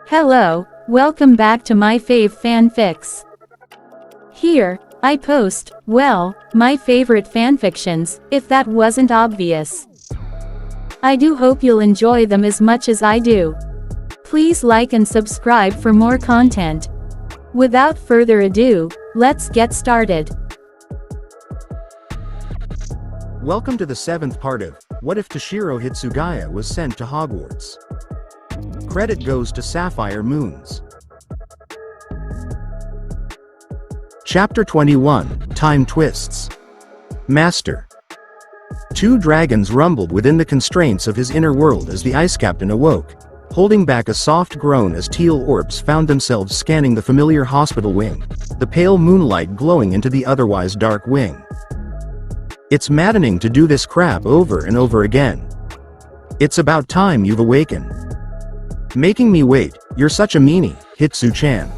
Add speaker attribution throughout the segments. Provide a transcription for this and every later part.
Speaker 1: Hello, welcome back to my fave fanfics. Here, I post, well, my favorite fanfictions, if that wasn't obvious. I do hope you'll enjoy them as much as I do. Please like and subscribe for more content. Without further ado, let's get started.
Speaker 2: Welcome to the 7th part of What If Toshiro Hitsugaya Was Sent to Hogwarts? Credit goes to SapphireMonns. Chapter 21, Time Twists. Master. Two dragons rumbled within the constraints of his inner world as the ice captain awoke, holding back a soft groan as teal orbs found themselves scanning the familiar hospital wing, the pale moonlight glowing into the otherwise dark wing. It's maddening to do this crap over and over again. It's about time you've awakened. Making me wait, you're such a meanie, Hitsu-chan.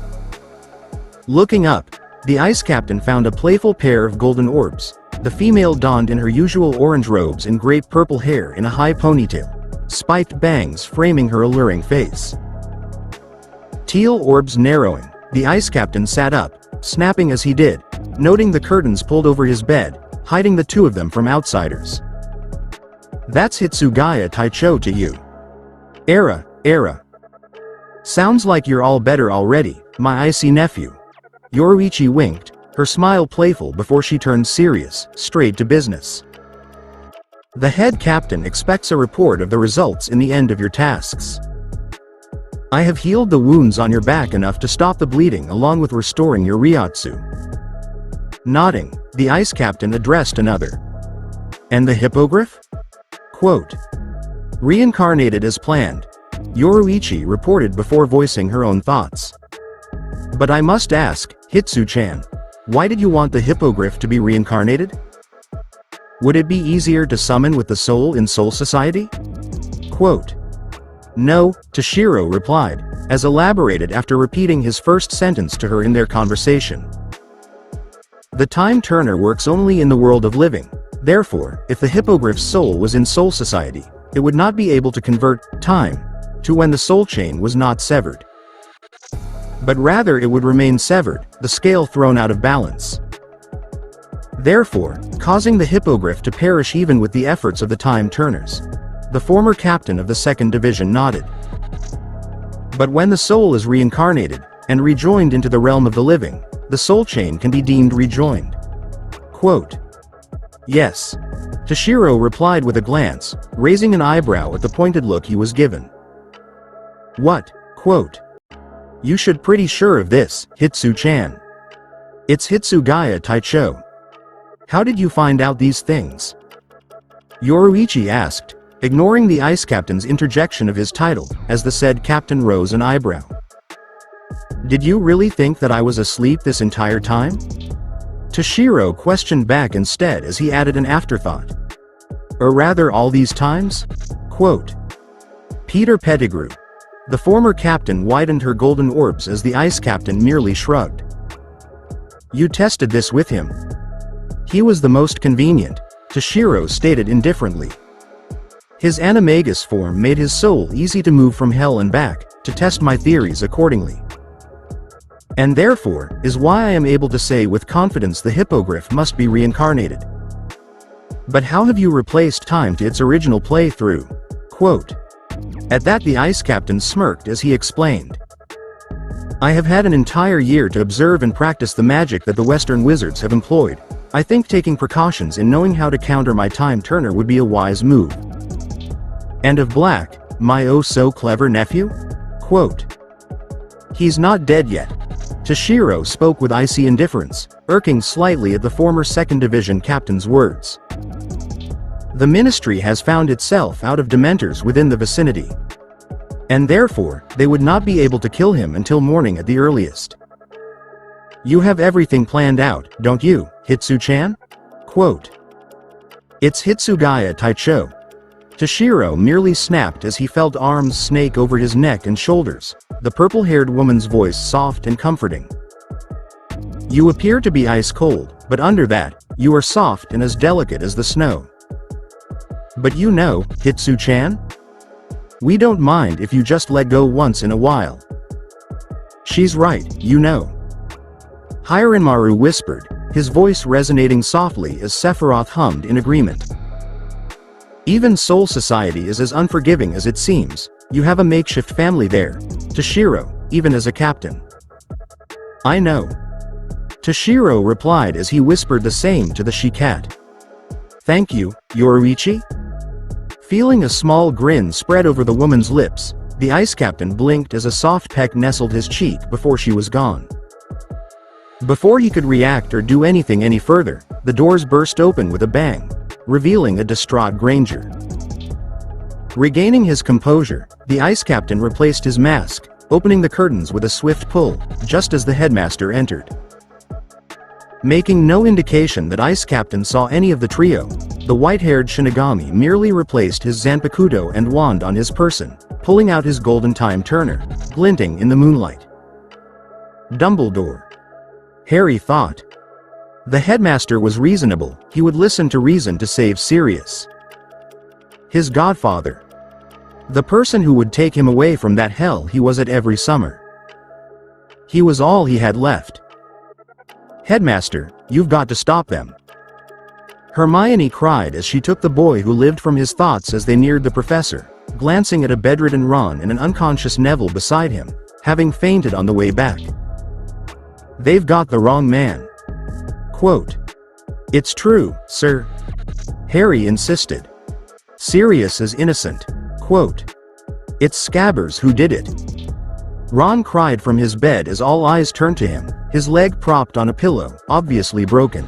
Speaker 2: Looking up, the ice captain found a playful pair of golden orbs, the female donned in her usual orange robes and grape purple hair in a high ponytail, spiked bangs framing her alluring face. Teal orbs narrowing, the ice captain sat up, snapping as he did, noting the curtains pulled over his bed, hiding the two of them from outsiders. That's Hitsugaya Taicho to you. Era. Sounds like you're all better already, my icy nephew. Yoruichi winked, her smile playful before she turned serious, straight to business. The head captain expects a report of the results in the end of your tasks. I have healed the wounds on your back enough to stop the bleeding along with restoring your Ryotsu. Nodding, the ice captain addressed another. And the hippogriff? Quote. Reincarnated as planned, Yoruichi reported before voicing her own thoughts. But I must ask, Hitsu-chan, why did you want the hippogriff to be reincarnated? Would it be easier to summon with the soul in Soul Society? Quote. No, Toshiro replied, as elaborated after repeating his first sentence to her in their conversation. The time turner works only in the world of living, therefore, if the hippogriff's soul was in Soul Society, it would not be able to convert time to when the soul chain was not severed. But rather it would remain severed, the scale thrown out of balance. Therefore, causing the hippogriff to perish even with the efforts of the time turners. The former captain of the 2nd Division nodded. But when the soul is reincarnated, and rejoined into the realm of the living, the soul chain can be deemed rejoined. Quote. Yes. Toshiro replied with a glance, raising an eyebrow at the pointed look he was given. What? Quote. You should pretty sure of this, Hitsu-chan. It's Hitsugaya Taicho. How did you find out these things? Yoruichi asked, ignoring the ice captain's interjection of his title, as the said captain rose an eyebrow. Did you really think that I was asleep this entire time? Toshiro questioned back instead as he added an afterthought. Or rather all these times? Quote. Peter Pettigrew. The former captain widened her golden orbs as the ice captain merely shrugged. You tested this with him. He was the most convenient, Toshiro stated indifferently. His animagus form made his soul easy to move from hell and back, to test my theories accordingly. And therefore, is why I am able to say with confidence the hippogriff must be reincarnated. But how have you replaced time to its original playthrough? Quote. At that the ice captain smirked as he explained. I have had an entire year to observe and practice the magic that the Western wizards have employed. I think taking precautions in knowing how to counter my time turner would be a wise move. And of Black, my oh so clever nephew? Quote. He's not dead yet. Toshiro spoke with icy indifference, irking slightly at the former 2nd Division captain's words. The ministry has found itself out of dementors within the vicinity. And therefore, they would not be able to kill him until morning at the earliest. You have everything planned out, don't you, Hitsu-chan? Quote. It's Hitsugaya Taicho. Toshiro merely snapped as he felt arms snake over his neck and shoulders, the purple-haired woman's voice soft and comforting. You appear to be ice cold, but under that, you are soft and as delicate as the snow. But you know, Hitsu-chan? We don't mind if you just let go once in a while. She's right, you know. Hiranmaru whispered, his voice resonating softly as Sephiroth hummed in agreement. Even Soul Society is as unforgiving as it seems. You have a makeshift family there, Toshiro, even as a captain. I know. Toshiro replied as he whispered the same to the she-cat. Thank you, Yoruichi? Feeling a small grin spread over the woman's lips, the ice captain blinked as a soft peck nestled his cheek before she was gone. Before he could react or do anything any further, the doors burst open with a bang, revealing a distraught Granger. Regaining his composure, the ice captain replaced his mask, opening the curtains with a swift pull, just as the headmaster entered. Making no indication that Ice Captain saw any of the trio, the white-haired Shinigami merely replaced his Zanpakuto and wand on his person, pulling out his golden time turner, glinting in the moonlight. Dumbledore. Harry thought. The headmaster was reasonable, he would listen to reason to save Sirius. His godfather. The person who would take him away from that hell he was at every summer. He was all he had left. Headmaster, you've got to stop them. Hermione cried as she took the boy who lived from his thoughts as they neared the professor, glancing at a bedridden Ron and an unconscious Neville beside him, having fainted on the way back. They've got the wrong man. Quote. It's true, sir. Harry insisted. Sirius is innocent. Quote. It's Scabbers who did it. Ron cried from his bed as all eyes turned to him, his leg propped on a pillow, obviously broken.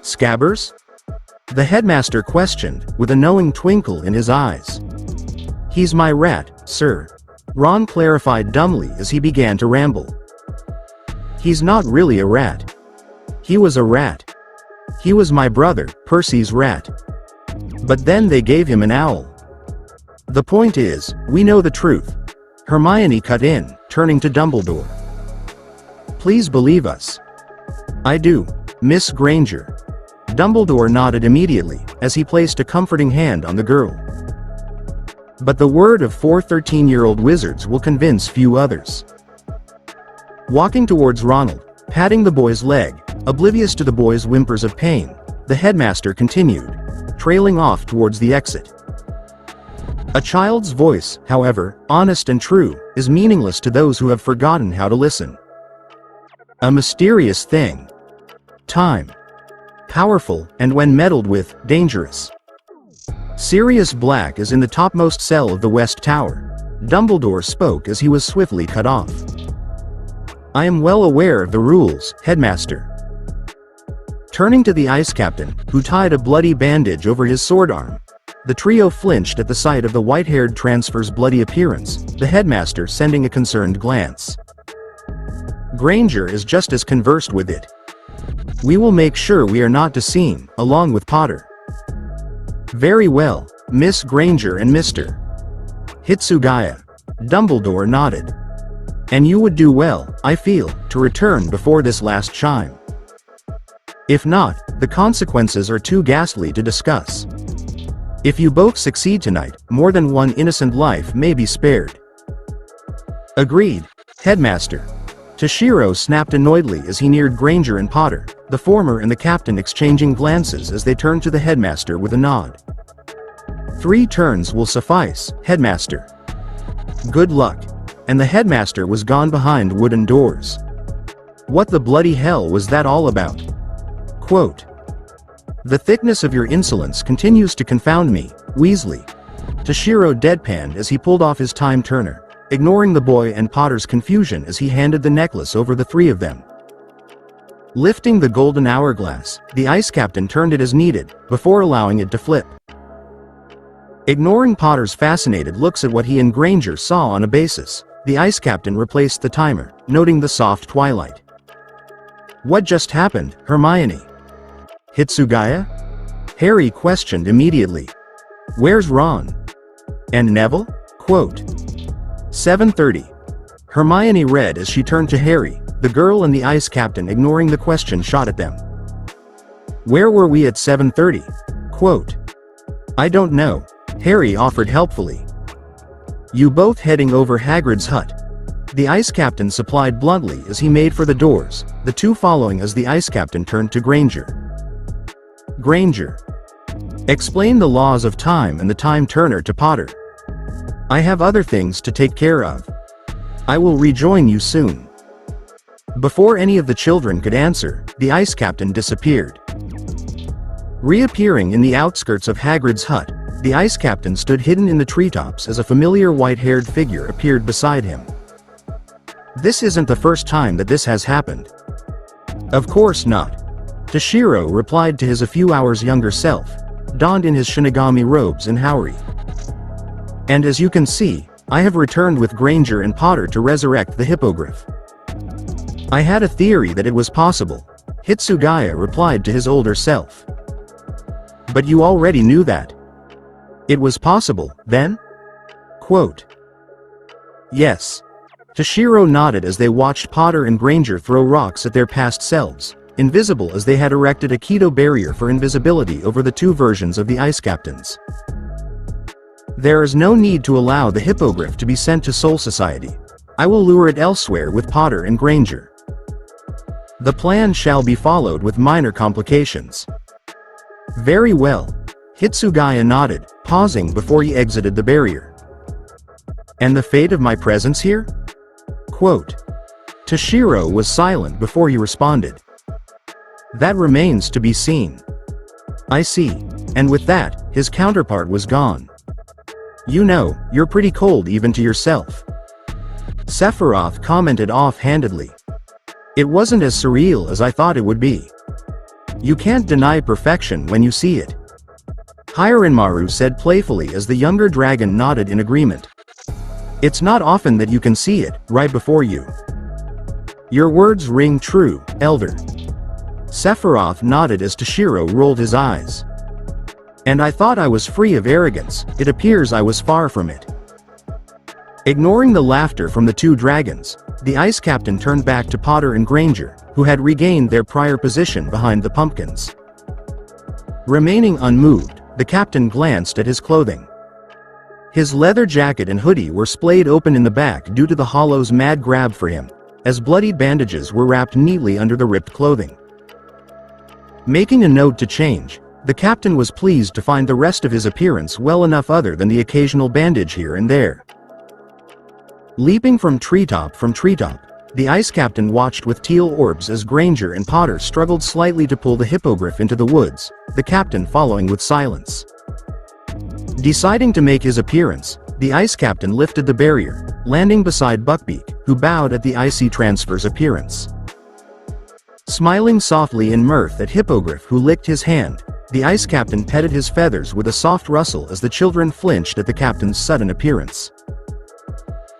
Speaker 2: Scabbers? The headmaster questioned, with a knowing twinkle in his eyes. He's my rat, sir. Ron clarified dumbly as he began to ramble. He's not really a rat. He was a rat. He was my brother, Percy's rat. But then they gave him an owl. The point is, we know the truth. Hermione cut in, turning to Dumbledore. Please believe us. I do, Miss Granger. Dumbledore nodded immediately, as he placed a comforting hand on the girl. But the word of 4 13-year-old wizards will convince few others. Walking towards Ronald, patting the boy's leg, oblivious to the boy's whimpers of pain, the headmaster continued, trailing off towards the exit. A child's voice, however, honest and true, is meaningless to those who have forgotten how to listen. A mysterious thing. Time. Powerful, and when meddled with, dangerous. Sirius Black is in the topmost cell of the West Tower. Dumbledore spoke as he was swiftly cut off. I am well aware of the rules, Headmaster. Turning to the ice captain, who tied a bloody bandage over his sword arm, the trio flinched at the sight of the white-haired transfer's bloody appearance, the headmaster sending a concerned glance. Granger is just as conversed with it. We will make sure we are not seen, along with Potter. Very well, Miss Granger and Mr. Hitsugaya. Dumbledore nodded. And you would do well, I feel, to return before this last chime. If not, the consequences are too ghastly to discuss. If you both succeed tonight, more than one innocent life may be spared. Agreed, Headmaster. Toshiro snapped annoyedly as he neared Granger and Potter, the former and the captain exchanging glances as they turned to the headmaster with a nod. 3 turns will suffice, Headmaster. Good luck. And the headmaster was gone behind wooden doors. What the bloody hell was that all about? Quote. The thickness of your insolence continues to confound me, Weasley. Toshiro deadpanned as he pulled off his time turner, ignoring the boy and Potter's confusion as he handed the necklace over the 3 of them. Lifting the golden hourglass, the ice captain turned it as needed, before allowing it to flip. Ignoring Potter's fascinated looks at what he and Granger saw on a basis, the ice captain replaced the timer, noting the soft twilight. What just happened, Hermione? Hitsugaya? Harry questioned immediately. Where's Ron? And Neville? Quote. 7:30. Hermione read as she turned to Harry, the girl and the ice captain ignoring the question shot at them. Where were we at 7:30? Quote. I don't know, Harry offered helpfully. You both heading over Hagrid's hut. The ice captain supplied bluntly as he made for the doors, the two following as the ice captain turned to Granger. Granger. Explain the laws of time and the time turner to Potter. I have other things to take care of. I will rejoin you soon. Before any of the children could answer, the ice captain disappeared. Reappearing in the outskirts of Hagrid's hut, the ice captain stood hidden in the treetops as a familiar white-haired figure appeared beside him. This isn't the first time that this has happened. Of course not. Toshiro replied to his a few hours younger self, donned in his Shinigami robes and Haori. And as you can see, I have returned with Granger and Potter to resurrect the hippogriff. I had a theory that it was possible, Hitsugaya replied to his older self. But you already knew that. It was possible, then? Quote. Yes. Toshiro nodded as they watched Potter and Granger throw rocks at their past selves, invisible as they had erected a Keto barrier for invisibility over the two versions of the ice captains. There is no need to allow the hippogriff to be sent to Soul Society. I will lure it elsewhere with Potter and Granger. The plan shall be followed with minor complications. Very well. Hitsugaya nodded, pausing before he exited the barrier. And the fate of my presence here? Quote. Toshiro was silent before he responded. That remains to be seen. I see. And with that, his counterpart was gone. You know, you're pretty cold even to yourself. Sephiroth commented off-handedly. It wasn't as surreal as I thought it would be. You can't deny perfection when you see it. Hiranmaru said playfully as the younger dragon nodded in agreement. It's not often that you can see it, right before you. Your words ring true, Elder. Sephiroth nodded as Toshiro rolled his eyes. And I thought I was free of arrogance, it appears I was far from it. Ignoring the laughter from the two dragons, the ice captain turned back to Potter and Granger, who had regained their prior position behind the pumpkins. Remaining unmoved, the captain glanced at his clothing. His leather jacket and hoodie were splayed open in the back due to the Hollow's mad grab for him, as bloodied bandages were wrapped neatly under the ripped clothing. Making a note to change, the captain was pleased to find the rest of his appearance well enough other than the occasional bandage here and there. Leaping from treetop, the ice captain watched with teal orbs as Granger and Potter struggled slightly to pull the hippogriff into the woods, the captain following with silence. Deciding to make his appearance, the ice captain lifted the barrier, landing beside Buckbeak, who bowed at the icy transfer's appearance. Smiling softly in mirth at Hippogriff, who licked his hand, the ice captain petted his feathers with a soft rustle as the children flinched at the captain's sudden appearance.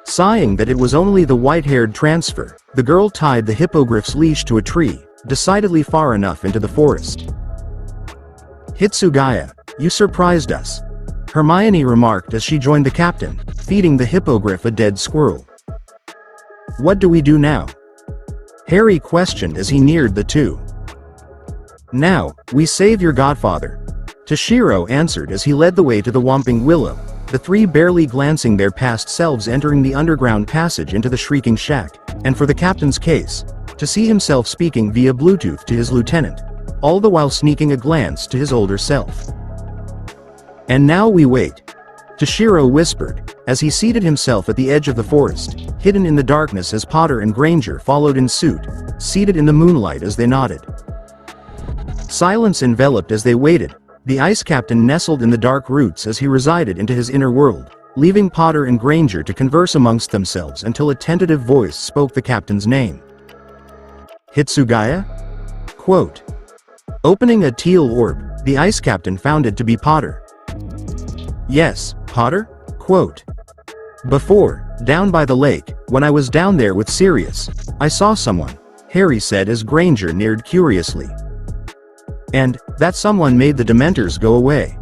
Speaker 2: Sighing that it was only the white-haired transfer, the girl tied the hippogriff's leash to a tree, decidedly far enough into the forest. Hitsugaya, you surprised us, Hermione remarked as she joined the captain, feeding the hippogriff a dead squirrel. What do we do now? Harry questioned as he neared the two. Now, we save your godfather, Toshiro answered as he led the way to the Whomping Willow, the three barely glancing their past selves entering the underground passage into the Shrieking Shack, and for the captain's case, to see himself speaking via Bluetooth to his lieutenant, all the while sneaking a glance to his older self. And now we wait, Toshiro whispered, as he seated himself at the edge of the forest, hidden in the darkness as Potter and Granger followed in suit, seated in the moonlight as they nodded. Silence enveloped as they waited. The ice captain nestled in the dark roots as he resided into his inner world, leaving Potter and Granger to converse amongst themselves until a tentative voice spoke the captain's name. Hitsugaya? Quote. Opening a teal orb, the ice captain found it to be Potter. Yes, Potter? Quote. Before, down by the lake, when I was down there with Sirius, I saw someone, Harry said as Granger neared curiously. And, that someone made the Dementors go away.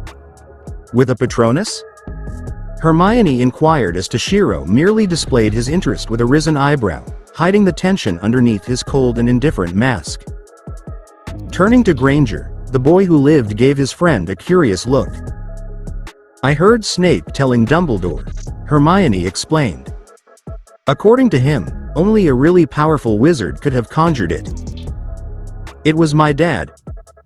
Speaker 2: With a Patronus? Hermione inquired as Toshiro merely displayed his interest with a risen eyebrow, hiding the tension underneath his cold and indifferent mask. Turning to Granger, the boy who lived gave his friend a curious look. I heard Snape telling Dumbledore, Hermione explained. According to him, only a really powerful wizard could have conjured it. "It was my dad,"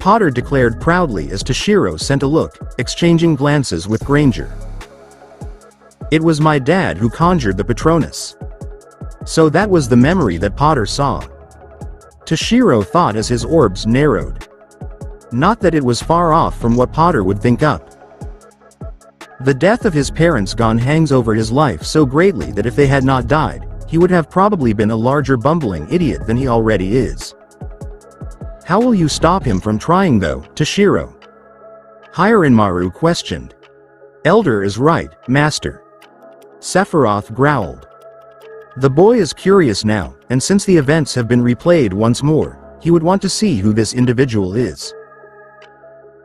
Speaker 2: Potter declared proudly as Toshiro sent a look, exchanging glances with Granger. "It was my dad who conjured the Patronus." So that was the memory that Potter saw. Toshiro thought as his orbs narrowed. Not that it was far off from what Potter would think up. The death of his parents gone hangs over his life so greatly that if they had not died, he would have probably been a larger bumbling idiot than he already is. "How will you stop him from trying though, Toshiro?" Hiranmaru questioned. "Elder is right, Master," Sephiroth growled. The boy is curious now, and since the events have been replayed once more, he would want to see who this individual is.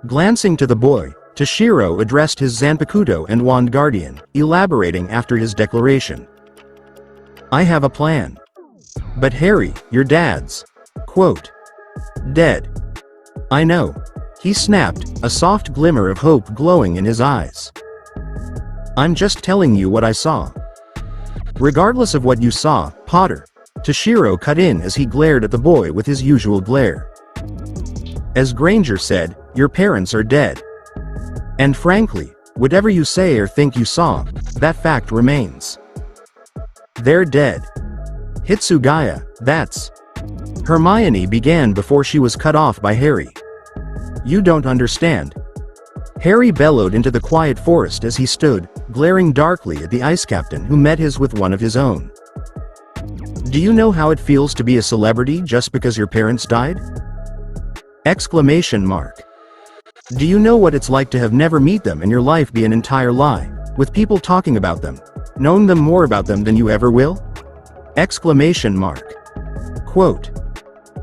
Speaker 2: Glancing to the boy, Toshiro addressed his Zanpakuto and Wand Guardian, elaborating after his declaration. "I have a plan. But Harry, your dad's, quote, dead." "I know," he snapped, a soft glimmer of hope glowing in his eyes. "I'm just telling you what I saw." "Regardless of what you saw, Potter," Toshiro cut in as he glared at the boy with his usual glare. "As Granger said, your parents are dead. And frankly, whatever you say or think you saw, that fact remains. They're dead. Hitsugaya, that's..." Hermione began before she was cut off by Harry. "You don't understand." Harry bellowed into the quiet forest as he stood, glaring darkly at the ice captain who met his with one of his own. "Do you know how it feels to be a celebrity just because your parents died? Exclamation mark. Do you know what it's like to have never met them and your life be an entire lie, with people talking about them, knowing them more about them than you ever will? Exclamation mark. Quote.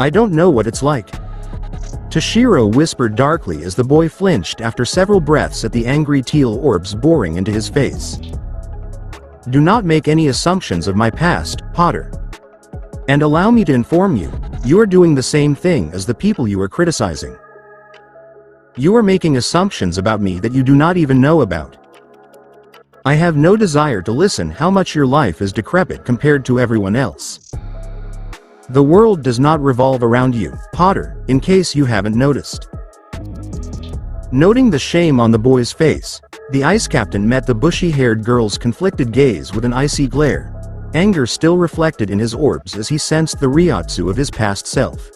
Speaker 2: I don't know what it's like. Toshiro whispered darkly as the boy flinched after several breaths at the angry teal orbs boring into his face. Do not make any assumptions of my past, Potter. And allow me to inform you, you are doing the same thing as the people you are criticizing. You are making assumptions about me that you do not even know about. I have no desire to listen how much your life is decrepit compared to everyone else. The world does not revolve around you, Potter, in case you haven't noticed. Noting the shame on the boy's face, the ice captain met the bushy-haired girl's conflicted gaze with an icy glare, anger still reflected in his orbs as he sensed the Ryotsu of his past self.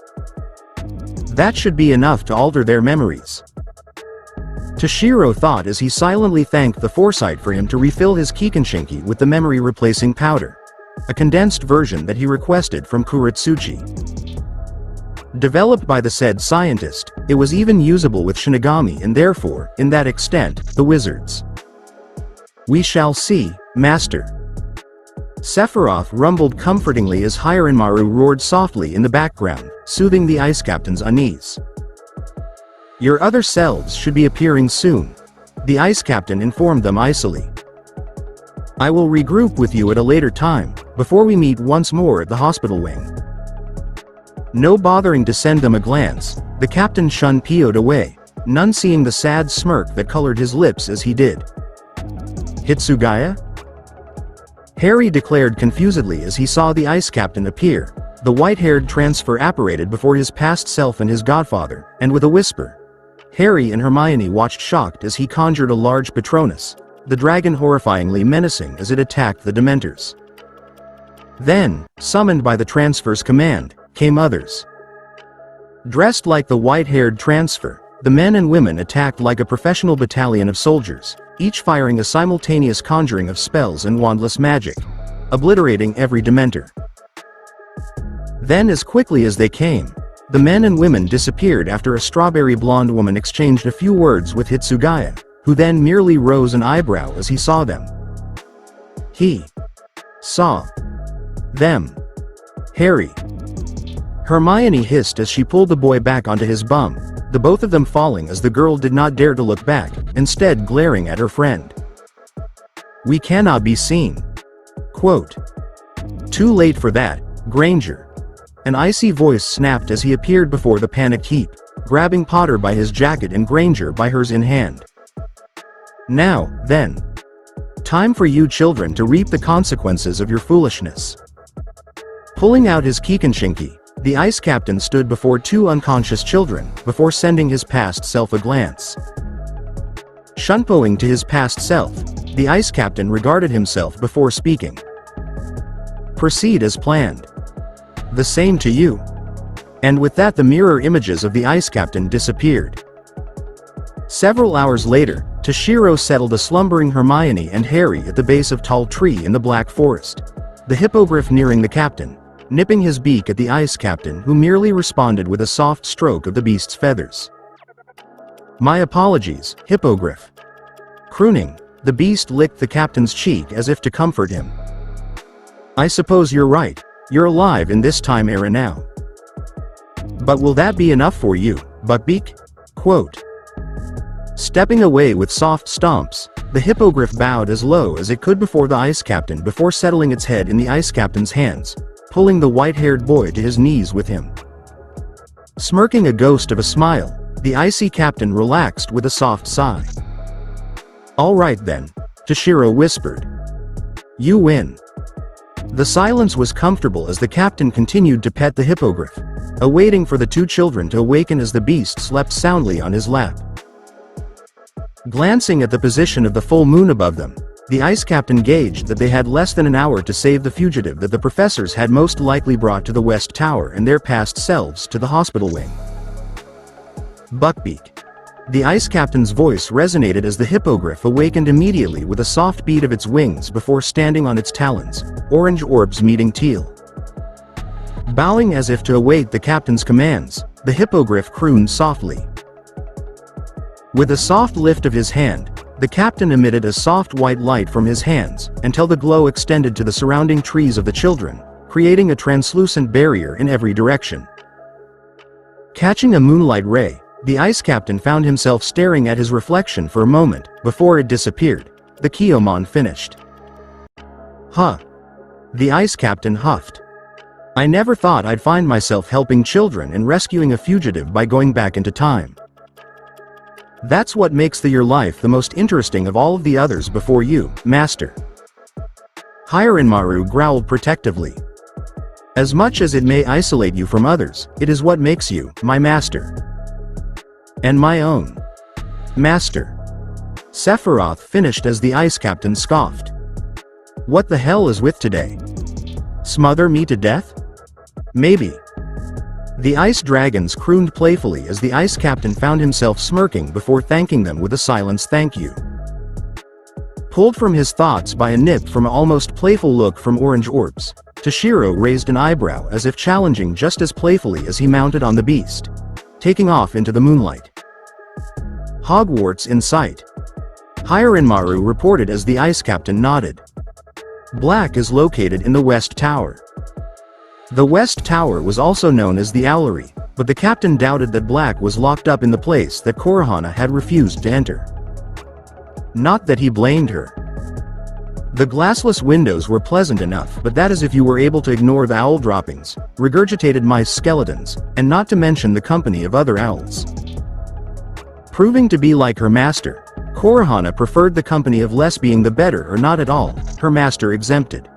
Speaker 2: That should be enough to alter their memories. Toshiro thought as he silently thanked the foresight for him to refill his Kikanshinki with the memory-replacing powder, a condensed version that he requested from Kuretsuchi. Developed by the said scientist, it was even usable with Shinigami and therefore, in that extent, the wizards. We shall see, Master. Sephiroth rumbled comfortingly as Hiranmaru roared softly in the background, soothing the ice captain's unease. Your other selves should be appearing soon, the ice captain informed them icily. I will regroup with you at a later time, before we meet once more at the hospital wing. No bothering to send them a glance, the captain Shun-Pio'd away, none seeing the sad smirk that colored his lips as he did. Hitsugaya? Harry declared confusedly as he saw the ice captain appear, the white-haired transfer apparated before his past self and his godfather, and with a whisper. Harry and Hermione watched shocked as he conjured a large Patronus, the dragon horrifyingly menacing as it attacked the Dementors. Then, summoned by the transfer's command, came others. Dressed like the white-haired transfer, the men and women attacked like a professional battalion of soldiers, each firing a simultaneous conjuring of spells and wandless magic, obliterating every Dementor. Then as quickly as they came, the men and women disappeared after a strawberry blonde woman exchanged a few words with Hitsugaya, who then merely rose an eyebrow as he saw them. He saw them. Harry. Hermione hissed as she pulled the boy back onto his bum, the both of them falling as the girl did not dare to look back, instead glaring at her friend. We cannot be seen. Quote. Too late for that, Granger. An icy voice snapped as he appeared before the panicked heap, grabbing Potter by his jacket and Granger by hers in hand. Now, then. Time for you children to reap the consequences of your foolishness. Pulling out his Kikanshinki, the ice captain stood before two unconscious children, before sending his past self a glance. Shunpoing to his past self, the ice captain regarded himself before speaking. Proceed as planned. The same to you. And with that the mirror images of the ice captain disappeared. Several hours later, Toshiro settled a slumbering Hermione and Harry at the base of tall tree in the Black Forest. The hippogriff nearing the captain, nipping his beak at the ice captain, who merely responded with a soft stroke of the beast's feathers. My apologies, hippogriff. Crooning, the beast licked the captain's cheek as if to comfort him. I suppose you're right, you're alive in this time era now. But will that be enough for you, Buckbeak? Quote. Stepping away with soft stomps, the hippogriff bowed as low as it could before the ice captain before settling its head in the ice captain's hands, pulling the white-haired boy to his knees with him. Smirking a ghost of a smile, the icy captain relaxed with a soft sigh. All right then, Toshiro whispered. You win. The silence was comfortable as the captain continued to pet the hippogriff, awaiting for the two children to awaken as the beast slept soundly on his lap. Glancing at the position of the full moon above them, the ice captain gauged that they had less than an hour to save the fugitive that the professors had most likely brought to the West Tower and their past selves to the hospital wing. Buckbeak. The ice captain's voice resonated as the hippogriff awakened immediately with a soft beat of its wings before standing on its talons, orange orbs meeting teal. Bowing as if to await the captain's commands, the hippogriff crooned softly. With a soft lift of his hand, the captain emitted a soft white light from his hands, until the glow extended to the surrounding trees of the children, creating a translucent barrier in every direction. Catching a moonlight ray, the ice captain found himself staring at his reflection for a moment, before it disappeared. The Kiyomon finished. Huh. The ice captain huffed. I never thought I'd find myself helping children and rescuing a fugitive by going back into time. That's what makes your life the most interesting of all of the others before you, Master. Hiranmaru growled protectively. As much as it may isolate you from others, it is what makes you, my master. And my own. Master. Sephiroth finished as the ice captain scoffed. What the hell is with today? Smother me to death? Maybe. The ice dragons crooned playfully as the ice captain found himself smirking before thanking them with a silenced thank you. Pulled from his thoughts by a nip from an almost playful look from orange orbs, Toshiro raised an eyebrow as if challenging just as playfully as he mounted on the beast, taking off into the moonlight. Hogwarts in sight. Hiranmaru reported as the ice captain nodded. Black is located in the West Tower. The West Tower was also known as the Owlery, but the captain doubted that Black was locked up in the place that Kurohana had refused to enter. Not that he blamed her. The glassless windows were pleasant enough, but that is if you were able to ignore the owl droppings, regurgitated mice skeletons, and not to mention the company of other owls. Proving to be like her master, Kurohana preferred the company of less being the better or not at all, her master exempted.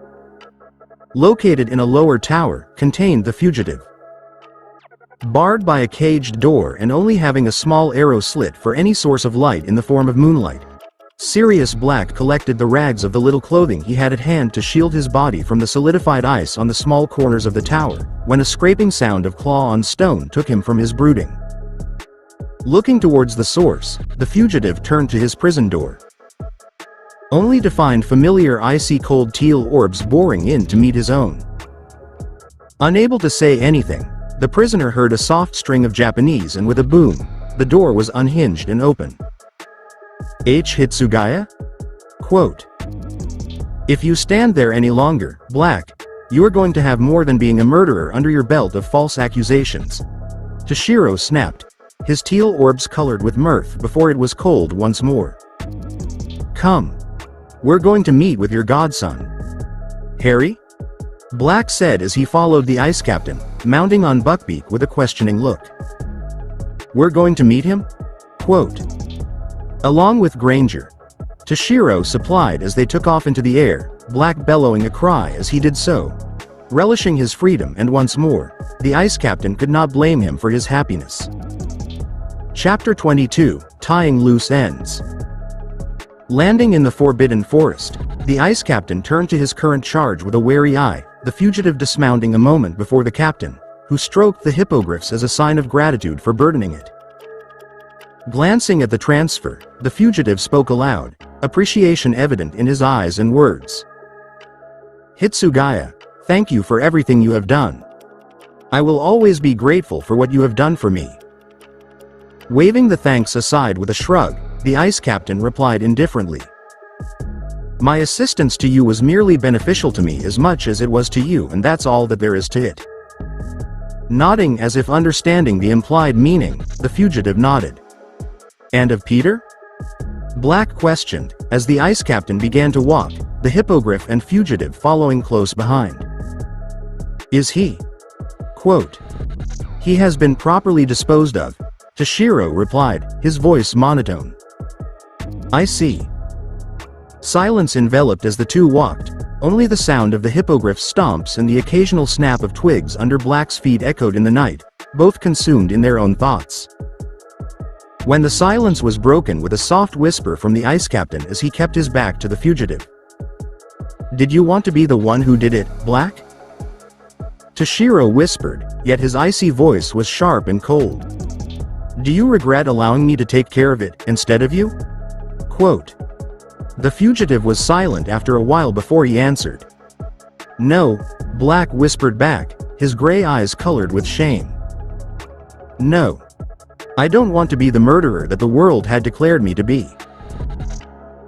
Speaker 2: Located in a lower tower, contained the fugitive. Barred by a caged door and only having a small arrow slit for any source of light in the form of moonlight, Sirius Black collected the rags of the little clothing he had at hand to shield his body from the solidified ice on the small corners of the tower, when a scraping sound of claw on stone took him from his brooding. Looking towards the source, the fugitive turned to his prison door. Only to find familiar icy cold teal orbs boring in to meet his own. Unable to say anything, the prisoner heard a soft string of Japanese and with a boom, the door was unhinged and open. Hitsugaya? Quote. If you stand there any longer, Black, you are going to have more than being a murderer under your belt of false accusations. Toshiro snapped, his teal orbs colored with mirth before it was cold once more. Come. We're going to meet with your godson. Harry? Black said as he followed the ice captain, mounting on Buckbeak with a questioning look. We're going to meet him? Quote. Along with Granger. Toshiro supplied as they took off into the air, Black bellowing a cry as he did so. Relishing his freedom, and once more, the Ice Captain could not blame him for his happiness. Chapter 22, Tying Loose Ends. Landing in the Forbidden Forest, the Ice Captain turned to his current charge with a wary eye, the fugitive dismounting a moment before the captain, who stroked the hippogriffs as a sign of gratitude for burdening it. Glancing at the transfer, the fugitive spoke aloud, appreciation evident in his eyes and words. "Hitsugaya, thank you for everything you have done. I will always be grateful for what you have done for me." Waving the thanks aside with a shrug, the Ice Captain replied indifferently. "My assistance to you was merely beneficial to me as much as it was to you, and that's all that there is to it." Nodding as if understanding the implied meaning, the fugitive nodded. "And of Peter?" Black questioned, as the Ice Captain began to walk, the hippogriff and fugitive following close behind. "Is he?" Quote, "He has been properly disposed of," Toshiro replied, his voice monotone. "I see." Silence enveloped as the two walked, only the sound of the hippogriff's stomps and the occasional snap of twigs under Black's feet echoed in the night, both consumed in their own thoughts. When the silence was broken with a soft whisper from the Ice Captain as he kept his back to the fugitive. "Did you want to be the one who did it, Black?" Toshiro whispered, yet his icy voice was sharp and cold. "Do you regret allowing me to take care of it, instead of you?" Quote. The fugitive was silent after a while before he answered. "No," Black whispered back, his gray eyes colored with shame. "No. I don't want to be the murderer that the world had declared me to be.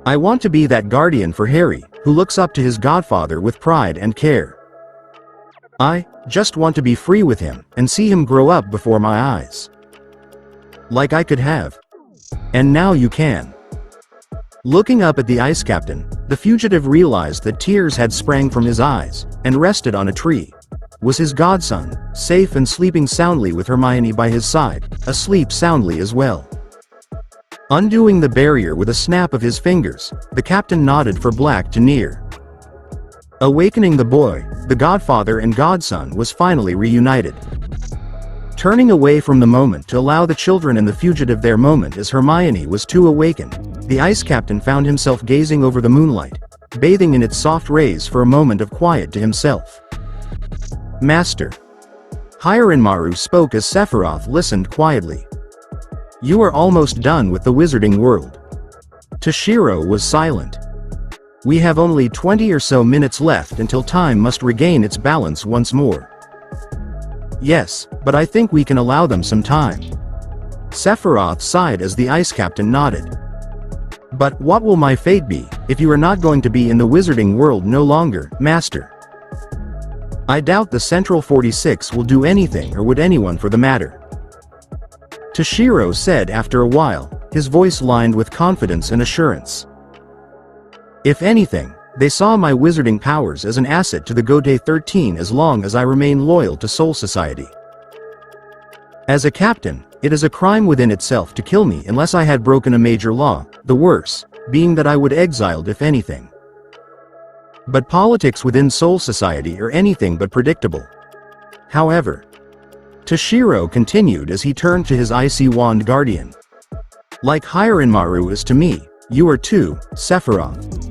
Speaker 2: I want to be that guardian for Harry, who looks up to his godfather with pride and care. I just want to be free with him, and see him grow up before my eyes. Like I could have. And now you can." Looking up at the Ice Captain, the fugitive realized that tears had sprang from his eyes, and rested on a tree. Was his godson, safe and sleeping soundly with Hermione by his side, asleep soundly as well? Undoing the barrier with a snap of his fingers, the captain nodded for Black to near. Awakening the boy, the godfather and godson was finally reunited. Turning away from the moment to allow the children and the fugitive their moment as Hermione was too awakened, the Ice Captain found himself gazing over the moonlight, bathing in its soft rays for a moment of quiet to himself. "Master." SapphireMonns spoke as Sephiroth listened quietly. "You are almost done with the wizarding world." Toshiro was silent. "We have only 20 or so minutes left until time must regain its balance once more." "Yes, but I think we can allow them some time." Sephiroth sighed as the Ice Captain nodded. "But what will my fate be, if you are not going to be in the wizarding world no longer, Master?" "I doubt the Central 46 will do anything, or would anyone for the matter," Toshiro said after a while, his voice lined with confidence and assurance. "If anything, they saw my wizarding powers as an asset to the Gode 13 as long as I remain loyal to Soul Society. As a captain, it is a crime within itself to kill me unless I had broken a major law, the worse, being that I would exiled if anything. But politics within Soul Society are anything but predictable. However," Toshiro continued as he turned to his icy wand guardian. "Like SapphireMonns is to me, you are too, Sephiroth.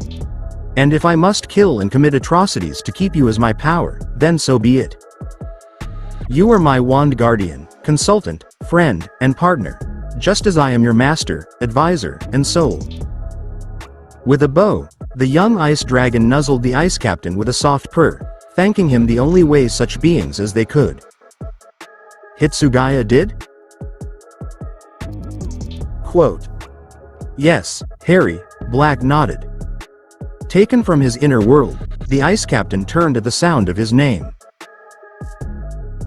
Speaker 2: And if I must kill and commit atrocities to keep you as my power, then so be it. You are my wand guardian, consultant, friend, and partner, just as I am your master, advisor, and soul." With a bow, the young ice dragon nuzzled the Ice Captain with a soft purr, thanking him the only way such beings as they could. "Hitsugaya did?" Quote. "Yes, Harry," Black nodded. Taken from his inner world, the Ice Captain turned at the sound of his name.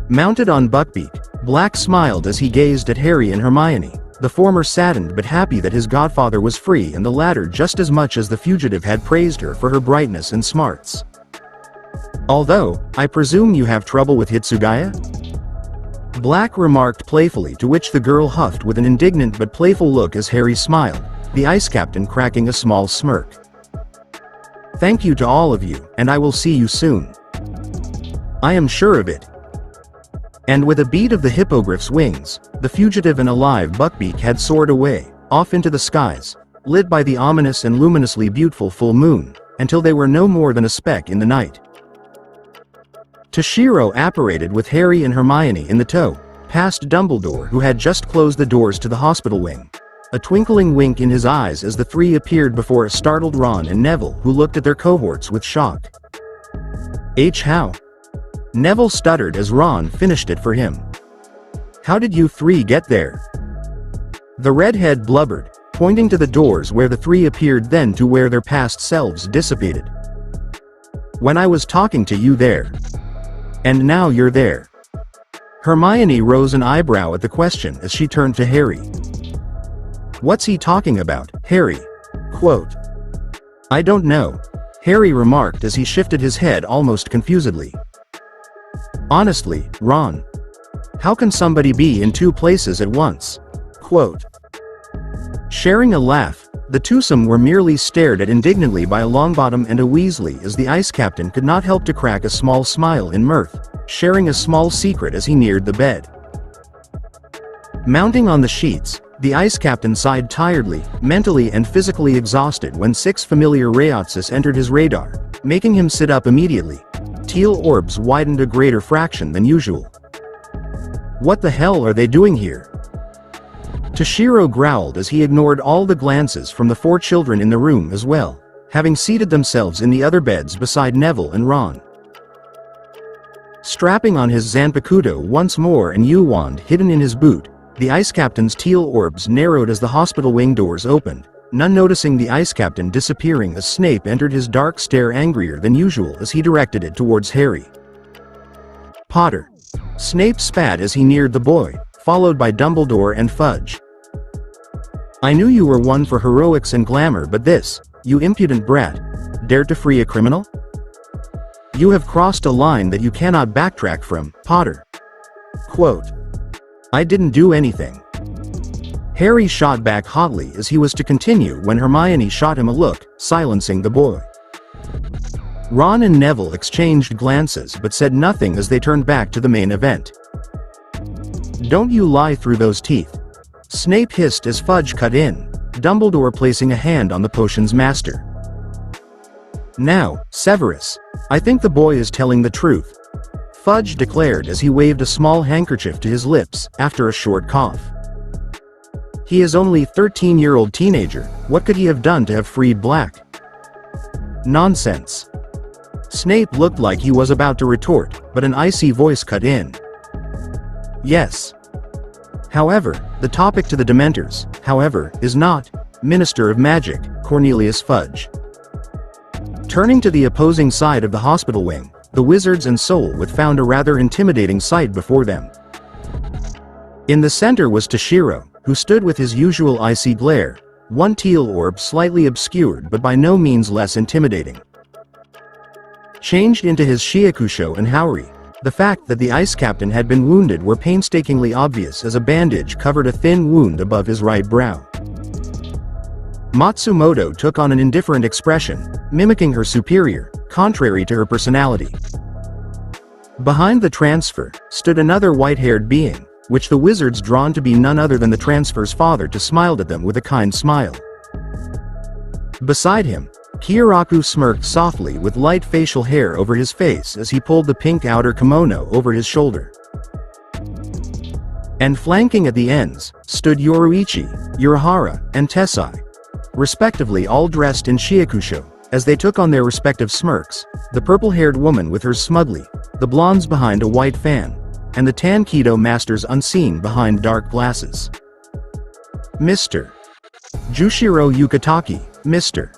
Speaker 2: Mounted on Buckbeak, Black smiled as he gazed at Harry and Hermione, the former saddened but happy that his godfather was free, and the latter just as much as the fugitive had praised her for her brightness and smarts. "Although, I presume you have trouble with Hitsugaya?" Black remarked playfully, to which the girl huffed with an indignant but playful look as Harry smiled, the ice captain cracking a small smirk. "Thank you to all of you, and I will see you soon. I am sure of it." And with a beat of the hippogriff's wings, the fugitive and alive Buckbeak had soared away, off into the skies, lit by the ominous and luminously beautiful full moon, until they were no more than a speck in the night. Toshiro apparated with Harry and Hermione in the tow, past Dumbledore who had just closed the doors to the hospital wing, a twinkling wink in his eyes as the three appeared before a startled Ron and Neville who looked at their cohorts with shock. How? Neville stuttered as Ron finished it for him. "How did you three get there?" The redhead blubbered, pointing to the doors where the three appeared, then to where their past selves dissipated. "When I was talking to you there. And now you're there." Hermione rose an eyebrow at the question as she turned to Harry. "What's he talking about, Harry?" Quote. "I don't know," Harry remarked as he shifted his head almost confusedly. "Honestly, Ron. How can somebody be in two places at once?" Quote. Sharing a laugh, the twosome were merely stared at indignantly by a Longbottom and a Weasley as the ice captain could not help to crack a small smile in mirth, sharing a small secret as he neared the bed. Mounting on the sheets, the ice captain sighed tiredly, mentally and physically exhausted when 6 familiar Rayotsis entered his radar, making him sit up immediately. Teal orbs widened a greater fraction than usual. "What the hell are they doing here?" Toshiro growled as he ignored all the glances from the 4 children in the room as well, having seated themselves in the other beds beside Neville and Ron. Strapping on his Zanpakuto once more and U-wand hidden in his boot, the ice captain's teal orbs narrowed as the hospital wing doors opened, none noticing the ice captain disappearing as Snape entered his dark stare angrier than usual as he directed it towards Harry. "Potter." Snape spat as he neared the boy, followed by Dumbledore and Fudge. "I knew you were one for heroics and glamour, but this, you impudent brat, dared to free a criminal? You have crossed a line that you cannot backtrack from, Potter." Quote. "I didn't do anything." Harry shot back hotly as he was to continue when Hermione shot him a look, silencing the boy. Ron and Neville exchanged glances but said nothing as they turned back to the main event. "Don't you lie through those teeth," Snape hissed as Fudge cut in, Dumbledore placing a hand on the potion's master. "Now, Severus, I think the boy is telling the truth," Fudge declared as he waved a small handkerchief to his lips after a short cough. "He is only a 13-year-old teenager, what could he have done to have freed Black?" "Nonsense." Snape looked like he was about to retort, but an icy voice cut in. "Yes. However, the topic to the Dementors, however, is not Minister of Magic, Cornelius Fudge." Turning to the opposing side of the hospital wing, the Wizards and Soulwith found a rather intimidating sight before them. In the center was Toshiro, who stood with his usual icy glare, one teal orb slightly obscured but by no means less intimidating. Changed into his Shiakusho and Haori, the fact that the ice captain had been wounded were painstakingly obvious as a bandage covered a thin wound above his right brow. Matsumoto took on an indifferent expression, mimicking her superior, contrary to her personality. Behind the transfer, stood another white-haired being, which the Wizards drawn to be none other than the transfer's father to smiled at them with a kind smile. Beside him, Kiyaraku smirked softly with light facial hair over his face as he pulled the pink outer kimono over his shoulder. And flanking at the ends, stood Yoruichi, Urahara, and Tessai, respectively all dressed in Shiakusho, as they took on their respective smirks, the purple-haired woman with hers smugly, the blondes behind a white fan, and the Tankido masters unseen behind dark glasses. Mr. Jushiro Yukataki, Mr.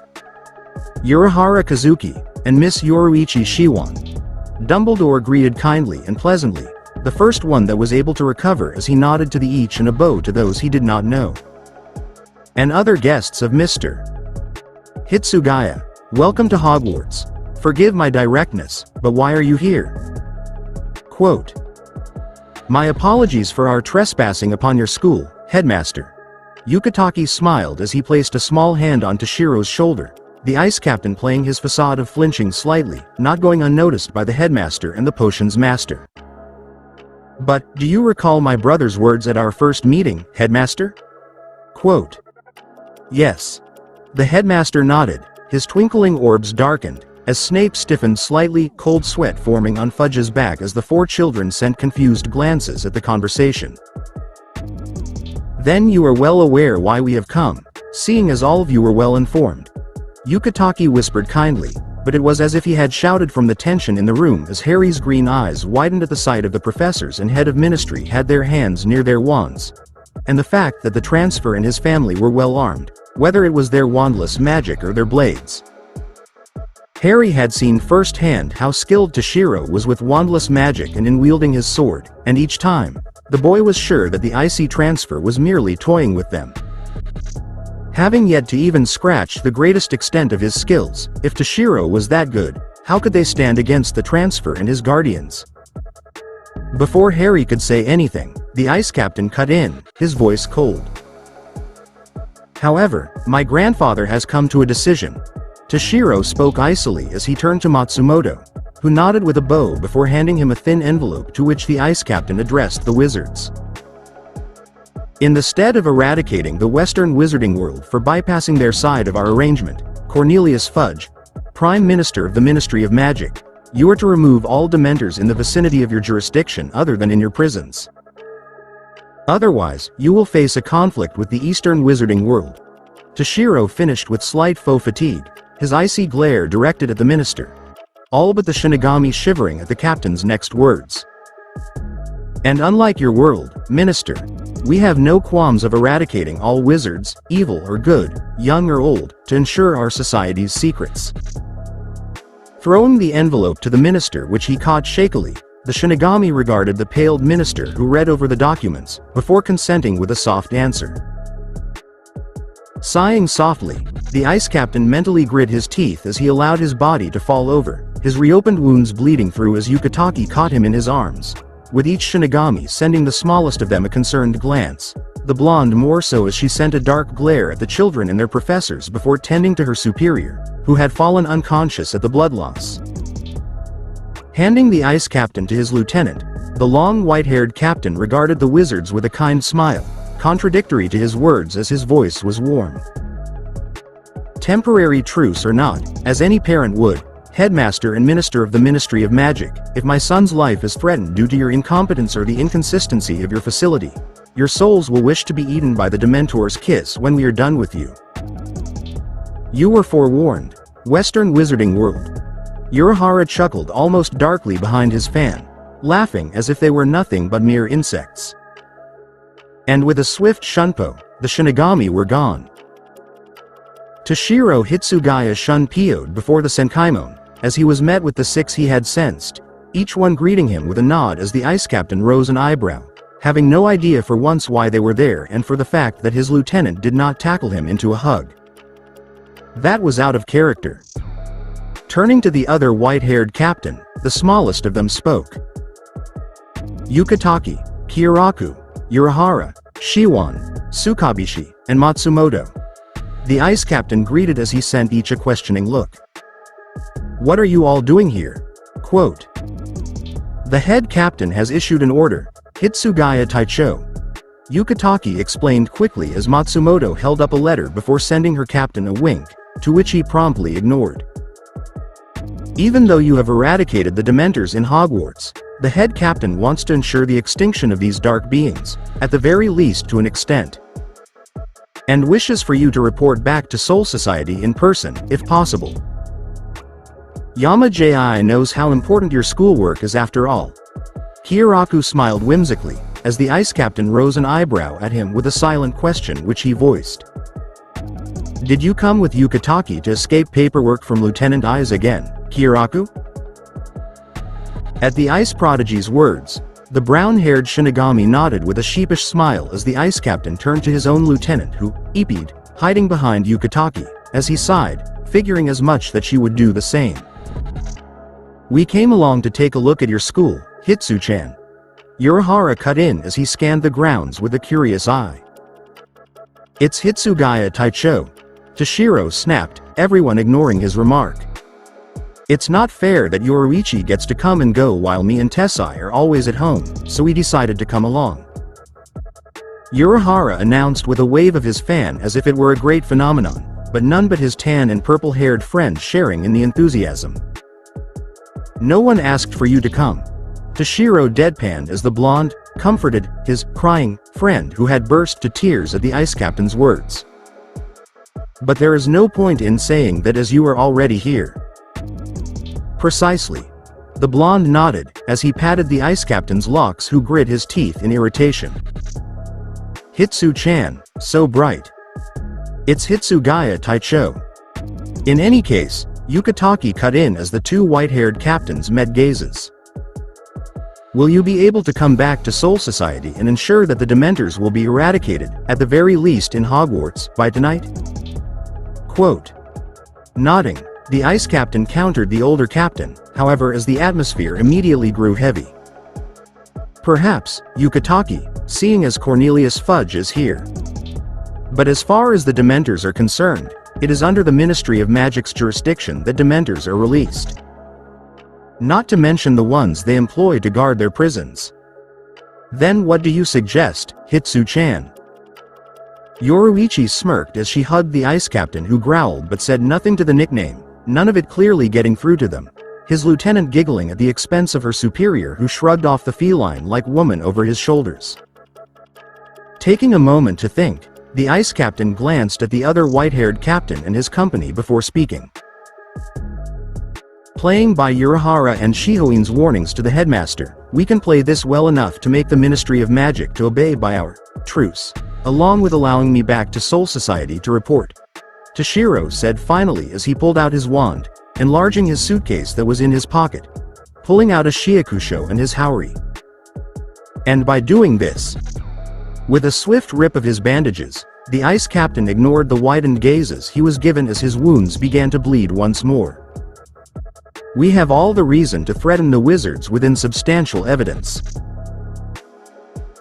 Speaker 2: Urahara Kazuki, and Miss Yoruichi Shiwan. Dumbledore greeted kindly and pleasantly, the first one that was able to recover as he nodded to the each and a bow to those he did not know. And other guests of Mr. Hitsugaya, welcome to Hogwarts. Forgive my directness, but why are you here? Quote. My apologies for our trespassing upon your school, headmaster. Yukataki smiled as he placed a small hand on Toshiro's shoulder, the ice captain playing his facade of flinching slightly, not going unnoticed by the headmaster and the potions master. "But, do you recall my brother's words at our first meeting, headmaster?" Quote. "Yes." The headmaster nodded, his twinkling orbs darkened, as Snape stiffened slightly, cold sweat forming on Fudge's back as the four children sent confused glances at the conversation. "Then you are well aware why we have come, seeing as all of you were well informed." Yukataki whispered kindly, but it was as if he had shouted from the tension in the room as Harry's green eyes widened at the sight of the professors and head of ministry had their hands near their wands. And the fact that the transfer and his family were well armed, whether it was their wandless magic or their blades. Harry had seen firsthand how skilled Toshiro was with wandless magic and in wielding his sword, and each time, the boy was sure that the icy transfer was merely toying with them. Having yet to even scratch the greatest extent of his skills, if Toshiro was that good, how could they stand against the transfer and his guardians? Before Harry could say anything, the ice captain cut in, his voice cold. "However, my grandfather has come to a decision." Toshiro spoke icily as he turned to Matsumoto, who nodded with a bow before handing him a thin envelope to which the ice captain addressed the wizards. "In the stead of eradicating the Western wizarding world for bypassing their side of our arrangement, Cornelius Fudge, Prime Minister of the Ministry of Magic, you are to remove all Dementors in the vicinity of your jurisdiction other than in your prisons. Otherwise, you will face a conflict with the Eastern wizarding world." Toshiro finished with slight faux fatigue, his icy glare directed at the minister. All but the Shinigami shivering at the captain's next words. "And unlike your world, Minister, we have no qualms of eradicating all wizards, evil or good, young or old, to ensure our society's secrets." Throwing the envelope to the minister which he caught shakily, the Shinigami regarded the paled minister who read over the documents, before consenting with a soft answer. Sighing softly, the ice captain mentally grit his teeth as he allowed his body to fall over, his reopened wounds bleeding through as Yukataki caught him in his arms, with each Shinigami sending the smallest of them a concerned glance, the blonde more so as she sent a dark glare at the children and their professors before tending to her superior, who had fallen unconscious at the blood loss. Handing the ice captain to his lieutenant, the long white-haired captain regarded the wizards with a kind smile, contradictory to his words as his voice was warm. "Temporary truce or not, as any parent would, Headmaster and Minister of the Ministry of Magic, if my son's life is threatened due to your incompetence or the inconsistency of your facility, your souls will wish to be eaten by the Dementor's kiss when we are done with you. You were forewarned, Western Wizarding World." Urahara chuckled almost darkly behind his fan, laughing as if they were nothing but mere insects. And with a swift shunpo, the Shinigami were gone. Toshiro Hitsugaya shun-po'd before the Senkaimon, as he was met with the six he had sensed, each one greeting him with a nod as the ice captain rose an eyebrow, having no idea for once why they were there and for the fact that his lieutenant did not tackle him into a hug. That was out of character. Turning to the other white-haired captain, the smallest of them spoke. "Yukataki, Kyoraku, Urahara, Shiwan, Tsukabishi, and Matsumoto." The ice captain greeted as he sent each a questioning look. "What are you all doing here?" Quote. "The head captain has issued an order, Hitsugaya Taicho." Yukataki explained quickly as Matsumoto held up a letter before sending her captain a wink, to which he promptly ignored. "Even though you have eradicated the Dementors in Hogwarts, the head captain wants to ensure the extinction of these dark beings, at the very least to an extent. And wishes for you to report back to Soul Society in person, if possible. Yama-ji knows how important your schoolwork is after all." Kyoraku smiled whimsically, as the ice captain rose an eyebrow at him with a silent question which he voiced. "Did you come with Yukataki to escape paperwork from Lieutenant I's again, Kyoraku?" At the ice prodigy's words, the brown-haired Shinigami nodded with a sheepish smile as the ice captain turned to his own lieutenant who, eepied, hiding behind Yukataki, as he sighed, figuring as much that she would do the same. "We came along to take a look at your school, Hitsu-chan." Urahara cut in as he scanned the grounds with a curious eye. It's Hitsugaya Taicho. Toshiro snapped, everyone ignoring his remark. It's not fair that Yoruichi gets to come and go while me and Tessai are always at home, so he decided to come along. Urahara announced with a wave of his fan as if it were a great phenomenon, but none but his tan and purple-haired friend sharing in the enthusiasm. No one asked for you to come. Toshiro deadpanned as the blonde comforted his crying friend who had burst to tears at the ice captain's words. But there is no point in saying that as you are already here. Precisely. The blonde nodded as he patted the ice captain's locks who grit his teeth in irritation. Hitsu-chan, so bright. It's Hitsugaya Taicho. In any case, Yukitaki cut in as the two white-haired captains met gazes. Will you be able to come back to Soul Society and ensure that the Dementors will be eradicated, at the very least in Hogwarts, by tonight? Quote. Nodding, the ice captain countered the older captain, however, as the atmosphere immediately grew heavy. Perhaps, Yukitaki, seeing as Cornelius Fudge is here. But as far as the Dementors are concerned, it is under the Ministry of Magic's jurisdiction that Dementors are released. Not to mention the ones they employ to guard their prisons. Then what do you suggest, Hitsu-chan? Yoruichi smirked as she hugged the ice captain who growled but said nothing to the nickname, none of it clearly getting through to them, his lieutenant giggling at the expense of her superior who shrugged off the feline-like woman over his shoulders. Taking a moment to think, the ice captain glanced at the other white-haired captain and his company before speaking. Playing by Urahara and Shihoin's warnings to the headmaster, we can play this well enough to make the Ministry of Magic to obey by our truce, along with allowing me back to Soul Society to report. Toshiro said finally as he pulled out his wand, enlarging his suitcase that was in his pocket, pulling out a shiakusho and his haori. And by doing this, with a swift rip of his bandages, the ice captain ignored the widened gazes he was given as his wounds began to bleed once more. We have all the reason to threaten the wizards with insubstantial evidence.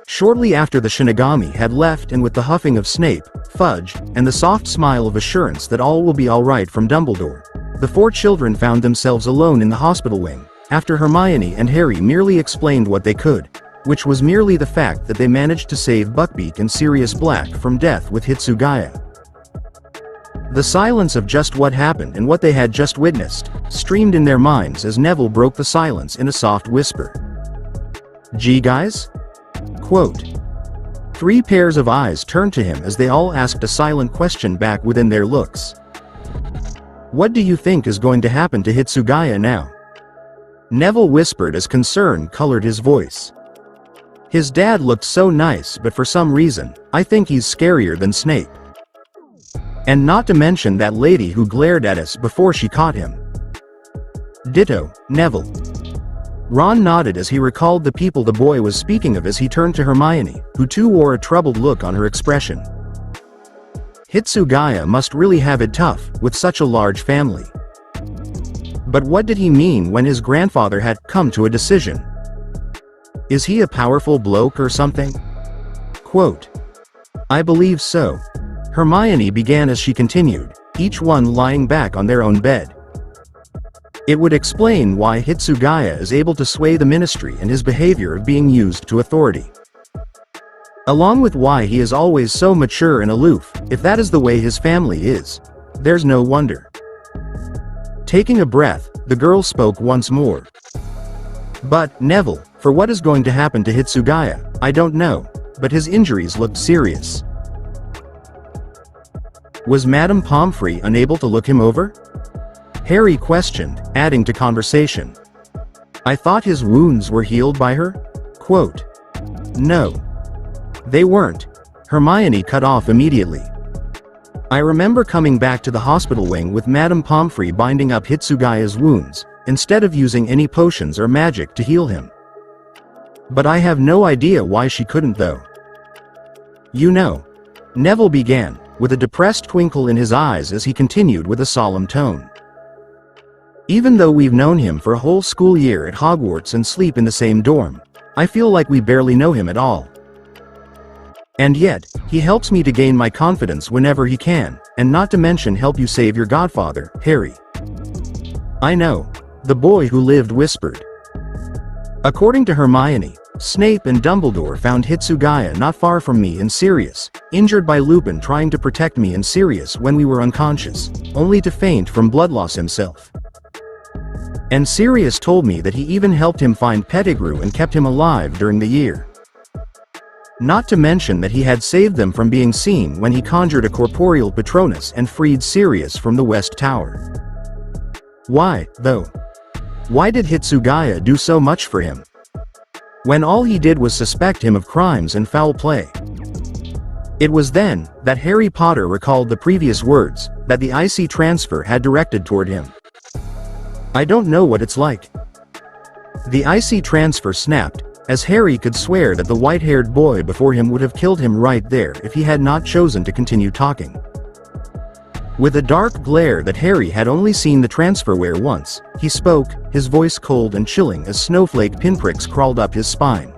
Speaker 2: Shortly after the Shinigami had left and with the huffing of Snape, Fudge, and the soft smile of assurance that all will be alright from Dumbledore, the four children found themselves alone in the hospital wing, after Hermione and Harry merely explained what they could, which was merely the fact that they managed to save Buckbeak and Sirius Black from death with Hitsugaya. The silence of just what happened and what they had just witnessed, streamed in their minds as Neville broke the silence in a soft whisper. Gee guys? Quote. 3 pairs of eyes turned to him as they all asked a silent question back within their looks. What do you think is going to happen to Hitsugaya now? Neville whispered as concern colored his voice. His dad looked so nice, but for some reason, I think he's scarier than Snape. And not to mention that lady who glared at us before she caught him. Ditto, Neville. Ron nodded as he recalled the people the boy was speaking of as he turned to Hermione, who too wore a troubled look on her expression. Hitsugaya must really have it tough, with such a large family. But what did he mean when his grandfather had come to a decision? Is he a powerful bloke or something? Quote. I believe so. Hermione began as she continued, each one lying back on their own bed. It would explain why Hitsugaya is able to sway the ministry and his behavior of being used to authority. Along with why he is always so mature and aloof, if that is the way his family is. There's no wonder. Taking a breath, the girl spoke once more. But, Neville, for what is going to happen to Hitsugaya, I don't know, but his injuries looked serious. Was Madame Pomfrey unable to look him over? Harry questioned, adding to conversation. I thought his wounds were healed by her? Quote. No. They weren't. Hermione cut off immediately. I remember coming back to the hospital wing with Madame Pomfrey binding up Hitsugaya's wounds, instead of using any potions or magic to heal him. But I have no idea why she couldn't though. You know. Neville began, with a depressed twinkle in his eyes as he continued with a solemn tone. Even though we've known him for a whole school year at Hogwarts and sleep in the same dorm, I feel like we barely know him at all. And yet, He helps me to gain my confidence whenever he can, and not to mention help you save your godfather, Harry." "I know," the boy who lived whispered. According to Hermione, Snape and Dumbledore found Hitsugaya not far from me in Sirius, injured by Lupin trying to protect me in Sirius when we were unconscious, only to faint from blood loss himself. And Sirius told me that he even helped him find Pettigrew and kept him alive during the year. Not to mention that he had saved them from being seen when he conjured a corporeal Patronus and freed Sirius from the West Tower. Why, though? Why did Hitsugaya do so much for him, when all he did was suspect him of crimes and foul play? It was then that Harry Potter recalled the previous words that the icy transfer had directed toward him. "I don't know what it's like." The icy transfer snapped, as Harry could swear that the white-haired boy before him would have killed him right there if he had not chosen to continue talking. With a dark glare that Harry had only seen the transfer wear once, he spoke, his voice cold and chilling as snowflake pinpricks crawled up his spine.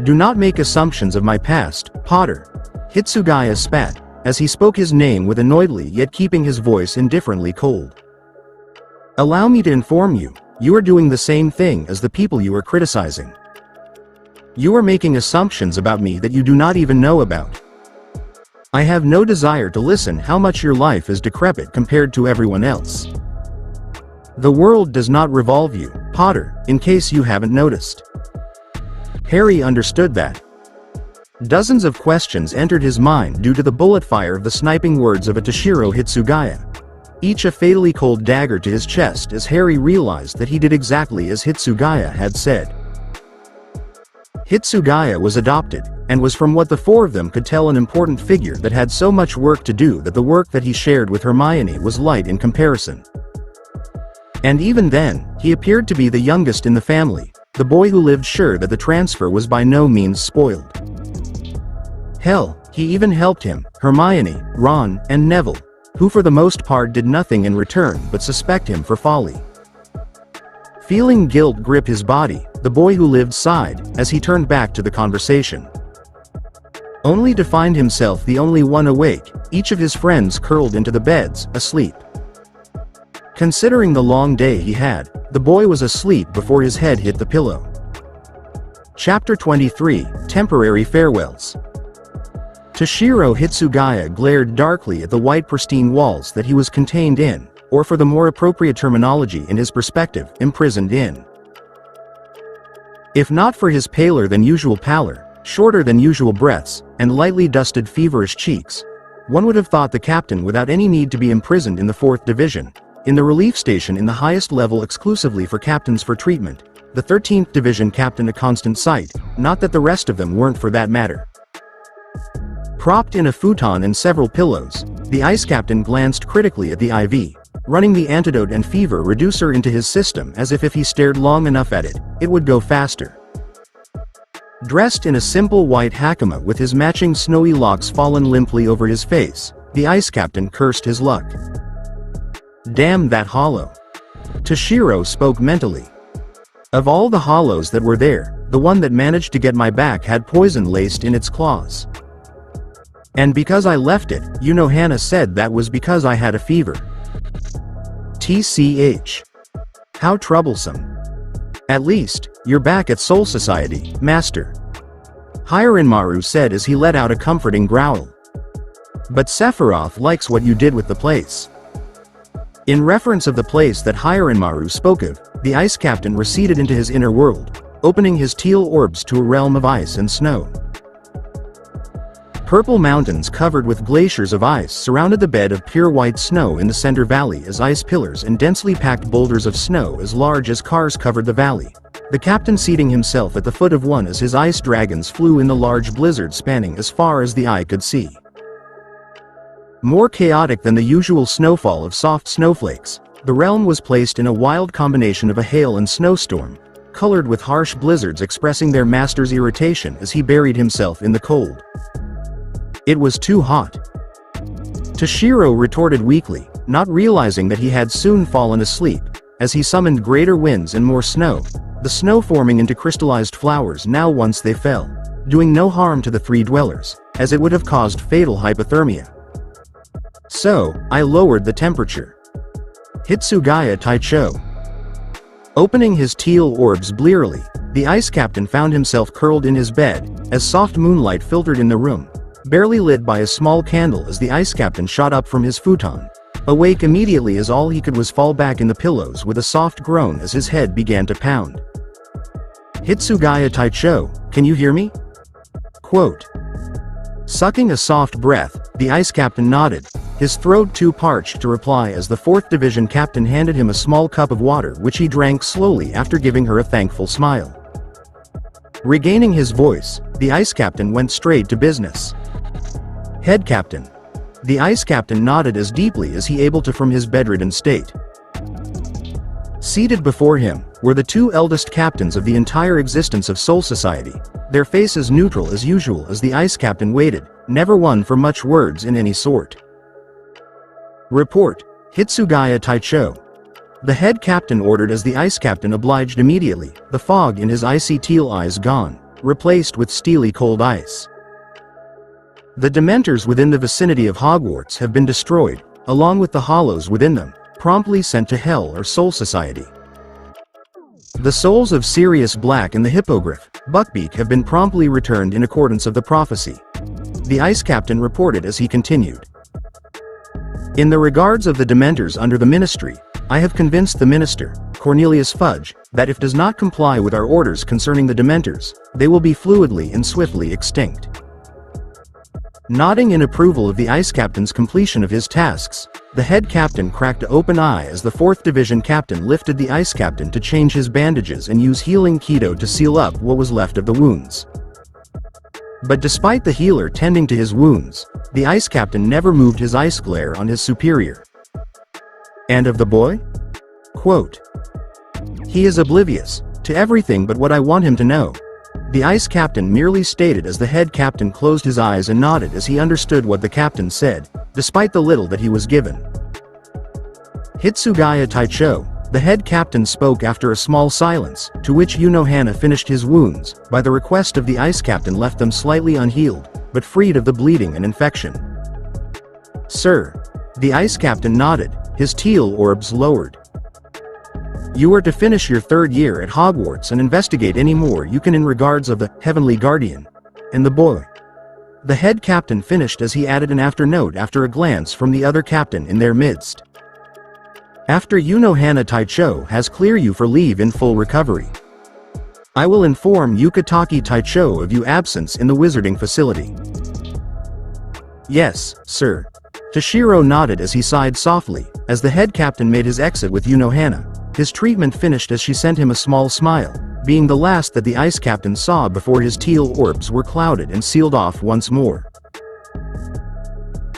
Speaker 2: "Do not make assumptions of my past, Potter," Hitsugaya spat, as he spoke his name with annoyedly yet keeping his voice indifferently cold. "Allow me to inform you, you are doing the same thing as the people you are criticizing. You are making assumptions about me that you do not even know about. I have no desire to listen how much your life is decrepit compared to everyone else. The world does not revolve you, Potter, in case you haven't noticed." Harry understood that. Dozens of questions entered his mind due to the bullet fire of the sniping words of a Toshiro Hitsugaya, each a fatally cold dagger to his chest as Harry realized that he did exactly as Hitsugaya had said. Hitsugaya was adopted, and was from what the four of them could tell an important figure that had so much work to do that the work that he shared with Hermione was light in comparison. And even then, he appeared to be the youngest in the family, the boy who lived sure that the transfer was by no means spoiled. Hell, he even helped him, Hermione, Ron, and Neville, who for the most part did nothing in return but suspect him for folly. Feeling guilt grip his body, the boy who lived sighed, as he turned back to the conversation. Only to find himself the only one awake, each of his friends curled into the beds, asleep. Considering the long day he had, the boy was asleep before his head hit the pillow. Chapter 23, Temporary Farewells. Toshiro Hitsugaya glared darkly at the white pristine walls that he was contained in, or for the more appropriate terminology in his perspective, imprisoned in. If not for his paler than usual pallor, shorter than usual breaths, and lightly dusted feverish cheeks, one would have thought the captain without any need to be imprisoned in the 4th Division, in the relief station in the highest level exclusively for captains for treatment, the 13th Division captain a constant sight, not that the rest of them weren't for that matter. Propped in a futon and several pillows, the ice captain glanced critically at the IV, running the antidote and fever reducer into his system as if he stared long enough at it, it would go faster. Dressed in a simple white hakama with his matching snowy locks fallen limply over his face, the ice captain cursed his luck. "Damn that hollow." Toshiro spoke mentally. "Of all the hollows that were there, the one that managed to get my back had poison laced in its claws. And because I left it, you know Hannah said that was because I had a fever. TCH. How troublesome. At least, you're back at Soul Society, Master," Hirenmaru said as he let out a comforting growl. "But Sephiroth likes what you did with the place." In reference of the place that Hirenmaru spoke of, the ice captain receded into his inner world, opening his teal orbs to a realm of ice and snow. Purple mountains covered with glaciers of ice surrounded the bed of pure white snow in the center valley as ice pillars and densely packed boulders of snow as large as cars covered the valley, the captain seating himself at the foot of one as his ice dragons flew in the large blizzard spanning as far as the eye could see. More chaotic than the usual snowfall of soft snowflakes, the realm was placed in a wild combination of a hail and snowstorm, colored with harsh blizzards expressing their master's irritation as he buried himself in the cold. It was too hot. Toshiro retorted weakly, not realizing that he had soon fallen asleep, as he summoned greater winds and more snow, the snow forming into crystallized flowers now once they fell, doing no harm to the three dwellers, as it would have caused fatal hypothermia. So, I lowered the temperature. Hitsugaya Taicho. Opening his teal orbs blearily, the ice captain found himself curled in his bed, as soft moonlight filtered in the room, barely lit by a small candle as the ice captain shot up from his futon, awake immediately as all he could was fall back in the pillows with a soft groan as his head began to pound. Hitsugaya Taicho, can you hear me? Quote. Sucking a soft breath, the ice captain nodded, his throat too parched to reply as the 4th Division captain handed him a small cup of water which he drank slowly after giving her a thankful smile. Regaining his voice, the ice captain went straight to business. Head captain. The ice captain nodded as deeply as he able to from his bedridden state. Seated before him were the 2 eldest captains of the entire existence of Soul Society, their faces neutral as usual as the ice captain waited, never one for much words in any sort. Report, Hitsugaya Taicho. The head captain ordered as the ice captain obliged immediately, the fog in his icy teal eyes gone, replaced with steely cold ice. The Dementors within the vicinity of Hogwarts have been destroyed, along with the hollows within them, promptly sent to Hell or Soul Society. The souls of Sirius Black and the Hippogriff, Buckbeak have been promptly returned in accordance of the prophecy. The ice captain reported as he continued. In the regards of the Dementors under the ministry, I have convinced the minister, Cornelius Fudge, that if does not comply with our orders concerning the Dementors, they will be fluidly and swiftly extinct. Nodding in approval of the ice captain's completion of his tasks, the head captain cracked an open eye as the 4th Division captain lifted the ice captain to change his bandages and use healing keto to seal up what was left of the wounds. But despite the healer tending to his wounds, the ice captain never moved his ice glare on his superior. And of the boy? Quote. He is oblivious to everything but what I want him to know. The ice captain merely stated as the head captain closed his eyes and nodded as he understood what the captain said, despite the little that he was given. Hitsugaya Taicho, the head captain spoke after a small silence, to which Unohana finished his wounds, by the request of the ice captain left them slightly unhealed, but freed of the bleeding and infection. Sir. The ice captain nodded, his teal orbs lowered. You are to finish your 3rd year at Hogwarts and investigate any more you can in regards of the Heavenly Guardian and the boy. The head captain finished as he added an afternote after a glance from the other captain in their midst. After Unohana Taicho has cleared you for leave in full recovery, I will inform Yukataki Taicho of your absence in the wizarding facility. Yes, sir. Toshiro nodded as he sighed softly, as the head captain made his exit with Unohana. His treatment finished as she sent him a small smile, being the last that the ice captain saw before his teal orbs were clouded and sealed off once more.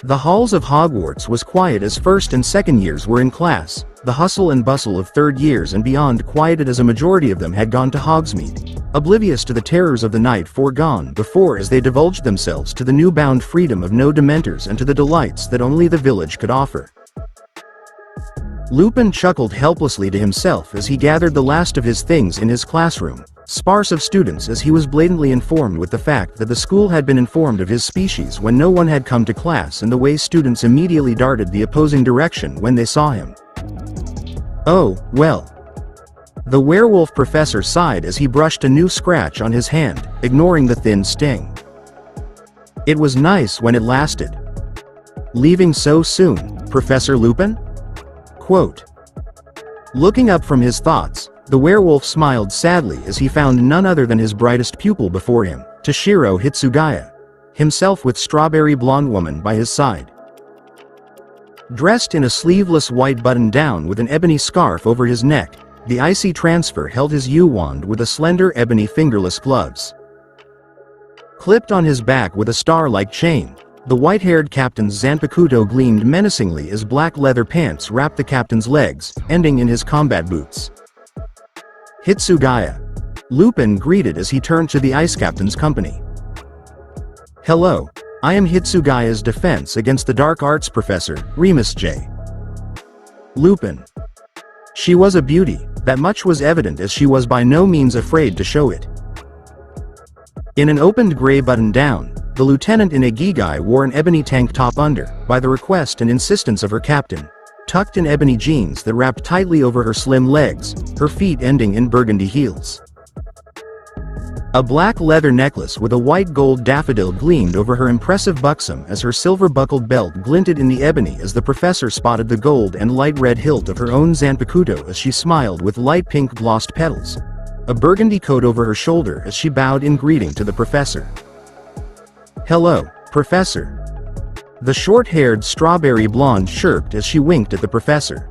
Speaker 2: The halls of Hogwarts was quiet as 1st and 2nd years were in class, the hustle and bustle of 3rd years and beyond quieted as a majority of them had gone to Hogsmeade, oblivious to the terrors of the night foregone before as they divulged themselves to the new-bound freedom of no Dementors and to the delights that only the village could offer. Lupin chuckled helplessly to himself as he gathered the last of his things in his classroom, sparse of students as he was blatantly informed with the fact that the school had been informed of his species when no one had come to class and the way students immediately darted the opposing direction when they saw him. Oh, well. The werewolf professor sighed as he brushed a new scratch on his hand, ignoring the thin sting. It was nice when it lasted. Leaving so soon, Professor Lupin? Quote. Looking up from his thoughts, the werewolf smiled sadly as he found none other than his brightest pupil before him, Toshiro Hitsugaya, himself with strawberry blonde woman by his side. Dressed in a sleeveless white button-down with an ebony scarf over his neck, the icy transfer held his U-wand with a slender ebony fingerless gloves. Clipped on his back with a star-like chain, the white-haired captain's Zanpakuto gleamed menacingly as black leather pants wrapped the captain's legs, ending in his combat boots. Hitsugaya. Lupin greeted as he turned to the ice captain's company. Hello, I am Hitsugaya's defense against the dark arts professor, Remus J. Lupin. She was a beauty, that much was evident as she was by no means afraid to show it. In an opened gray button-down, the lieutenant in Hitsugaya wore an ebony tank top under, by the request and insistence of her captain, tucked in ebony jeans that wrapped tightly over her slim legs, her feet ending in burgundy heels. A black leather necklace with a white gold daffodil gleamed over her impressive buxom as her silver-buckled belt glinted in the ebony as the professor spotted the gold and light red hilt of her own zanpakuto as she smiled with light pink glossed petals, a burgundy coat over her shoulder as she bowed in greeting to the professor. "Hello, Professor." The short-haired strawberry blonde chirped as she winked at the professor.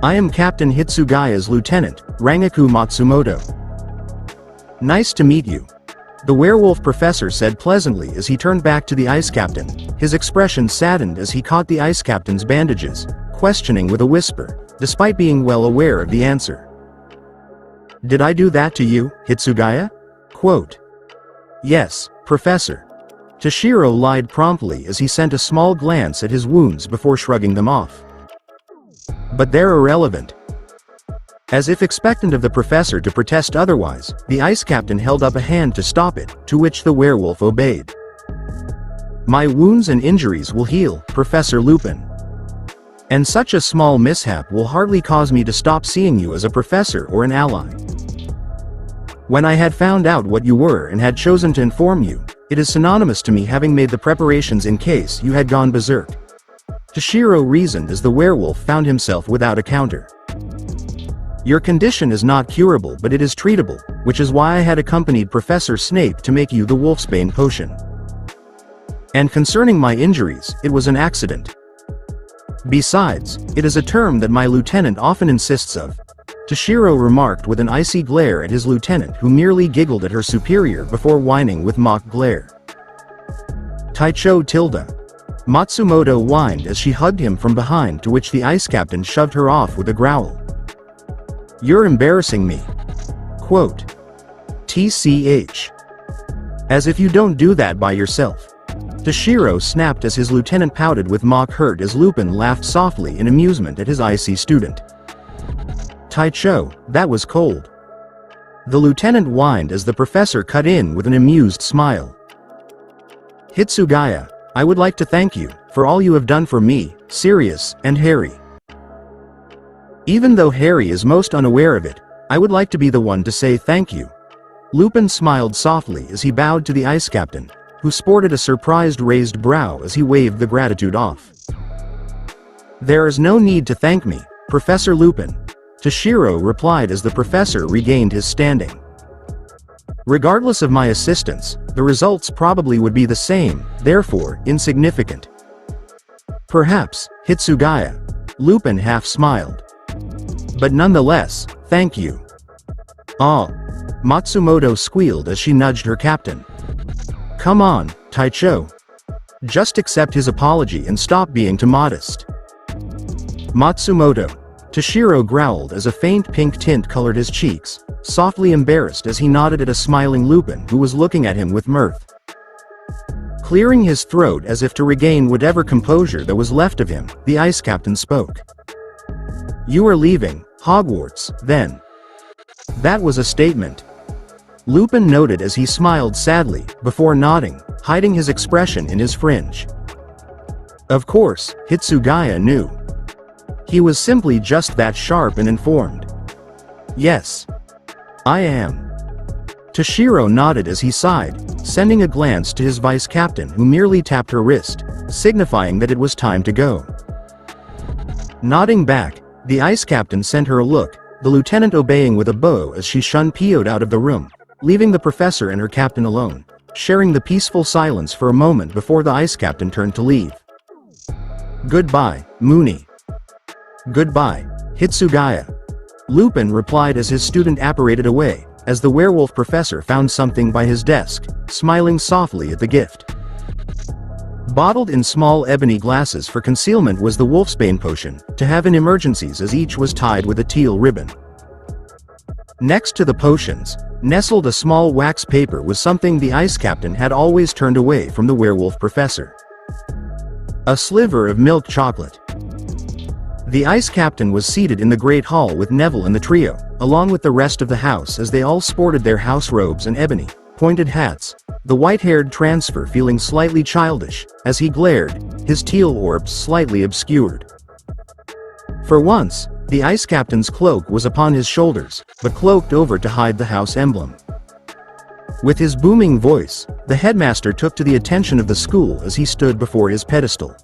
Speaker 2: "I am Captain Hitsugaya's lieutenant, Rangaku Matsumoto." "Nice to meet you," the werewolf professor said pleasantly as he turned back to the ice captain, his expression saddened as he caught the ice captain's bandages, questioning with a whisper, despite being well aware of the answer. "Did I do that to you, Hitsugaya?" Quote. "Yes, Professor." Toshiro lied promptly as he sent a small glance at his wounds before shrugging them off. "But they're irrelevant." As if expectant of the professor to protest otherwise, the ice captain held up a hand to stop it, to which the werewolf obeyed. "My wounds and injuries will heal, Professor Lupin. And such a small mishap will hardly cause me to stop seeing you as a professor or an ally. When I had found out what you were and had chosen to inform you, it is synonymous to me having made the preparations in case you had gone berserk." Toshiro reasoned as the werewolf found himself without a counter. "Your condition is not curable but it is treatable, which is why I had accompanied Professor Snape to make you the Wolfsbane potion. And concerning my injuries, it was an accident. Besides, it is a term that my lieutenant often insists of." Toshiro remarked with an icy glare at his lieutenant who merely giggled at her superior before whining with mock glare. "Taicho tilde." Matsumoto whined as she hugged him from behind, to which the ice captain shoved her off with a growl. "You're embarrassing me." Quote. "TCH. As if you don't do that by yourself." Toshiro snapped as his lieutenant pouted with mock hurt as Lupin laughed softly in amusement at his icy student. "Taicho, that was cold." The lieutenant whined as the professor cut in with an amused smile. "Hitsugaya, I would like to thank you for all you have done for me, Sirius, and Harry. Even though Harry is most unaware of it, I would like to be the one to say thank you." Lupin smiled softly as he bowed to the ice captain, who sported a surprised raised brow as he waved the gratitude off. "There is no need to thank me, Professor Lupin," Toshiro replied as the professor regained his standing. "Regardless of my assistance, the results probably would be the same, therefore insignificant." "Perhaps, Hitsugaya," Lupin half smiled. "But nonetheless, thank you." "Ah," Matsumoto squealed as she nudged her captain. "Come on, Taicho. Just accept his apology and stop being too modest." "Matsumoto," Toshiro growled as a faint pink tint colored his cheeks, softly embarrassed as he nodded at a smiling Lupin who was looking at him with mirth. Clearing his throat as if to regain whatever composure that was left of him, the ice captain spoke. "You are leaving Hogwarts, then?" That was a statement. Lupin noted as he smiled sadly, before nodding, hiding his expression in his fringe. Of course, Hitsugaya knew. He was simply just that sharp and informed. "Yes. I am." Toshiro nodded as he sighed, sending a glance to his vice captain who merely tapped her wrist, signifying that it was time to go. Nodding back, the ice captain sent her a look, the lieutenant obeying with a bow as she shun-PO'd out of the room, leaving the professor and her captain alone, sharing the peaceful silence for a moment before the ice captain turned to leave. "Goodbye, Mooney." "Goodbye, Hitsugaya," Lupin replied as his student apparated away, as the werewolf professor found something by his desk, smiling softly at the gift. Bottled in small ebony glasses for concealment was the Wolfsbane potion, to have in emergencies, as each was tied with a teal ribbon. Next to the potions, nestled a small wax paper was something the ice captain had always turned away from the werewolf professor. A sliver of milk chocolate. The ice captain was seated in the great hall with Neville and the trio, along with the rest of the house, as they all sported their house robes and ebony, pointed hats, the white-haired transfer feeling slightly childish, as he glared, his teal orbs slightly obscured. For once, the ice captain's cloak was upon his shoulders, but cloaked over to hide the house emblem. With his booming voice, the headmaster took to the attention of the school as he stood before his pedestal.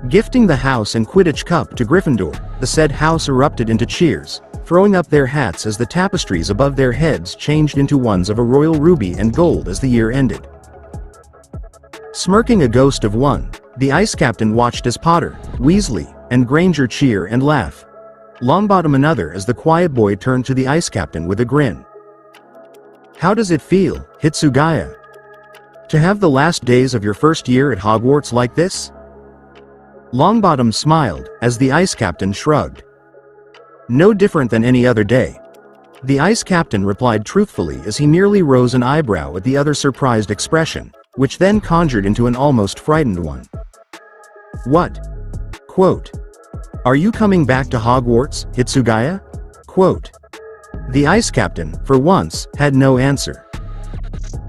Speaker 2: Gifting the house and Quidditch cup to Gryffindor, the said house erupted into cheers, throwing up their hats as the tapestries above their heads changed into ones of a royal ruby and gold as the year ended. Smirking a ghost of one, the ice captain watched as Potter, Weasley, and Granger cheer and laugh. Longbottom another as the quiet boy turned to the ice captain with a grin. "How does it feel, Hitsugaya? To have the last days of your first year at Hogwarts like this?" Longbottom smiled, as the ice captain shrugged. "No different than any other day." The ice captain replied truthfully as he merely rose an eyebrow at the other's surprised expression, which then conjured into an almost frightened one. "What? Quote. Are you coming back to Hogwarts, Hitsugaya? Quote." The ice captain, for once, had no answer.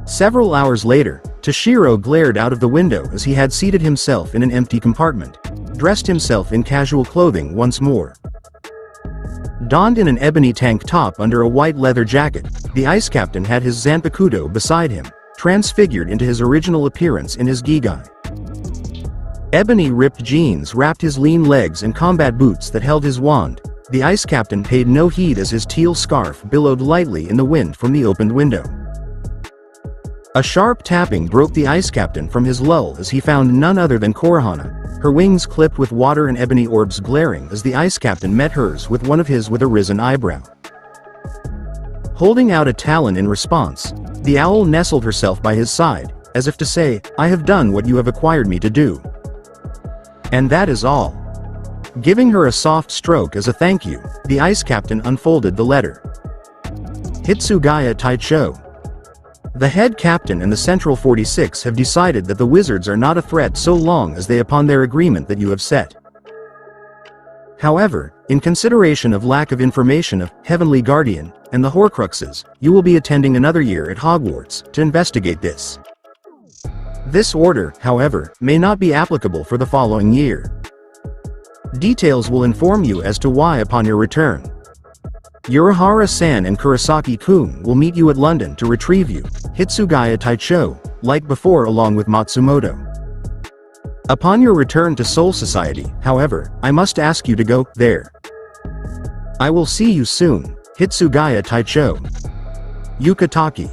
Speaker 2: Several hours later, Toshiro glared out of the window as he had seated himself in an empty compartment, dressed himself in casual clothing once more. Donned in an ebony tank top under a white leather jacket, the ice captain had his Zanpakuto beside him, transfigured into his original appearance in his Gigai. Ebony ripped jeans wrapped his lean legs and combat boots that held his wand. The ice captain paid no heed as his teal scarf billowed lightly in the wind from the opened window. A sharp tapping broke the ice captain from his lull as he found none other than Korahana, her wings clipped with water and ebony orbs glaring as the ice captain met hers with one of his with a risen eyebrow. Holding out a talon in response, the owl nestled herself by his side, as if to say, "I have done what you have acquired me to do. And that is all." Giving her a soft stroke as a thank you, the ice captain unfolded the letter. Hitsugaya Taicho. The head captain and the Central 46 have decided that the wizards are not a threat so long as they upon their agreement that you have set. However, in consideration of lack of information of Heavenly Guardian and the Horcruxes, you will be attending another year at Hogwarts to investigate this. This order, however, may not be applicable for the following year. Details will inform you as to why upon your return. Urahara-san and Kurosaki-kun will meet you at London to retrieve you, Hitsugaya Taicho, like before along with Matsumoto. Upon your return to Soul Society, however, I must ask you to go there. I will see you soon, Hitsugaya Taicho. Yukataki.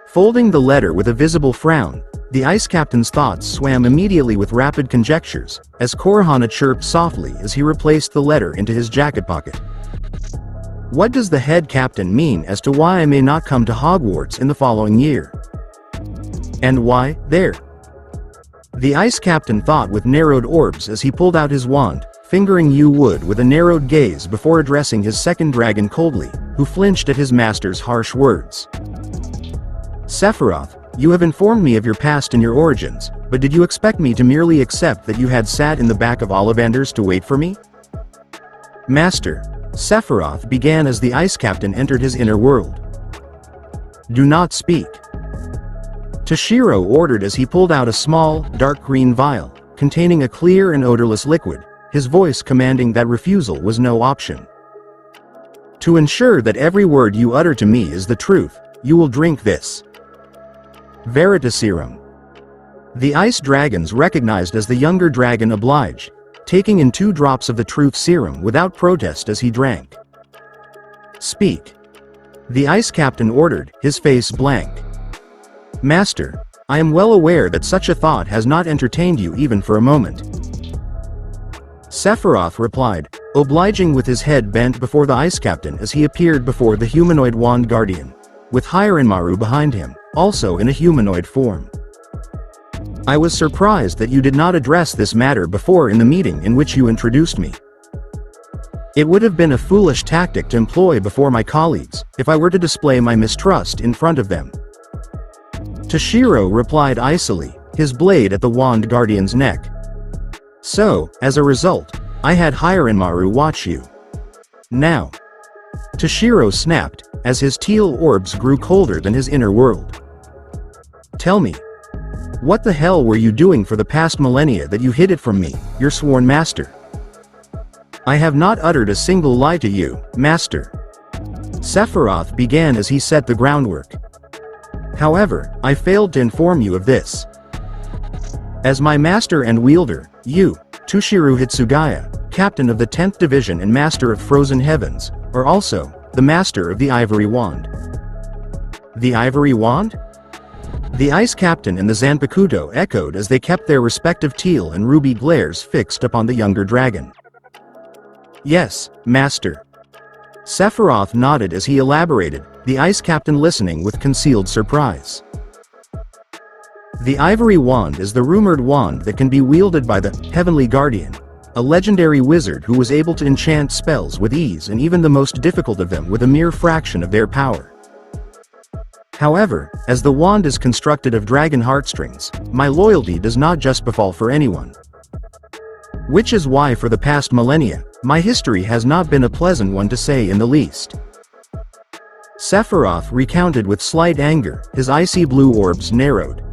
Speaker 2: Folding the letter with a visible frown, the ice captain's thoughts swam immediately with rapid conjectures, as Korahana chirped softly as he replaced the letter into his jacket pocket. What does the head captain mean as to why I may not come to Hogwarts in the following year? And why, there? The ice captain thought with narrowed orbs as he pulled out his wand, fingering Yu Wood with a narrowed gaze before addressing his second dragon coldly, who flinched at his master's harsh words. Sephiroth, you have informed me of your past and your origins, but did you expect me to merely accept that you had sat in the back of Ollivanders to wait for me? Master, Sephiroth began as the ice captain entered his inner world. Do not speak. Toshiro ordered as he pulled out a small, dark green vial, containing a clear and odorless liquid, his voice commanding that refusal was no option. To ensure that every word you utter to me is the truth, you will drink this. Veritaserum. The ice dragons recognized as the younger dragon obliged, taking in 2 drops of the truth serum without protest as he drank. Speak. The ice captain ordered, his face blank. Master, I am well aware that such a thought has not entertained you even for a moment. Sephiroth replied, obliging with his head bent before the ice captain as he appeared before the humanoid wand guardian, with Hiranmaru behind him, also in a humanoid form. I was surprised that you did not address this matter before in the meeting in which you introduced me. It would have been a foolish tactic to employ before my colleagues, if I were to display my mistrust in front of them. Toshiro replied icily, his blade at the wand guardian's neck. So, as a result, I had Hiranmaru watch you. Now. Toshiro snapped, as his teal orbs grew colder than his inner world. tell me. What the hell were you doing for the past millennia that you hid it from me, your sworn master? I have not uttered a single lie to you, master. Sephiroth began as he set the groundwork. However, I failed to inform you of this. As my master and wielder, you, Toshiro Hitsugaya, captain of the 10th Division and master of Frozen Heavens, are also the master of the Ivory Wand. The Ivory Wand? The Ice Captain and the Zanpakuto echoed as they kept their respective teal and ruby glares fixed upon the younger dragon. Yes, master. Sephiroth nodded as he elaborated, the Ice Captain listening with concealed surprise. The Ivory Wand is the rumored wand that can be wielded by the Heavenly Guardian, a legendary wizard who was able to enchant spells with ease and even the most difficult of them with a mere fraction of their power. However, as the wand is constructed of dragon heartstrings, my loyalty does not just befall for anyone. Which is why for the past millennia, my history has not been a pleasant one to say in the least. Sephiroth recounted with slight anger, his icy blue orbs narrowed.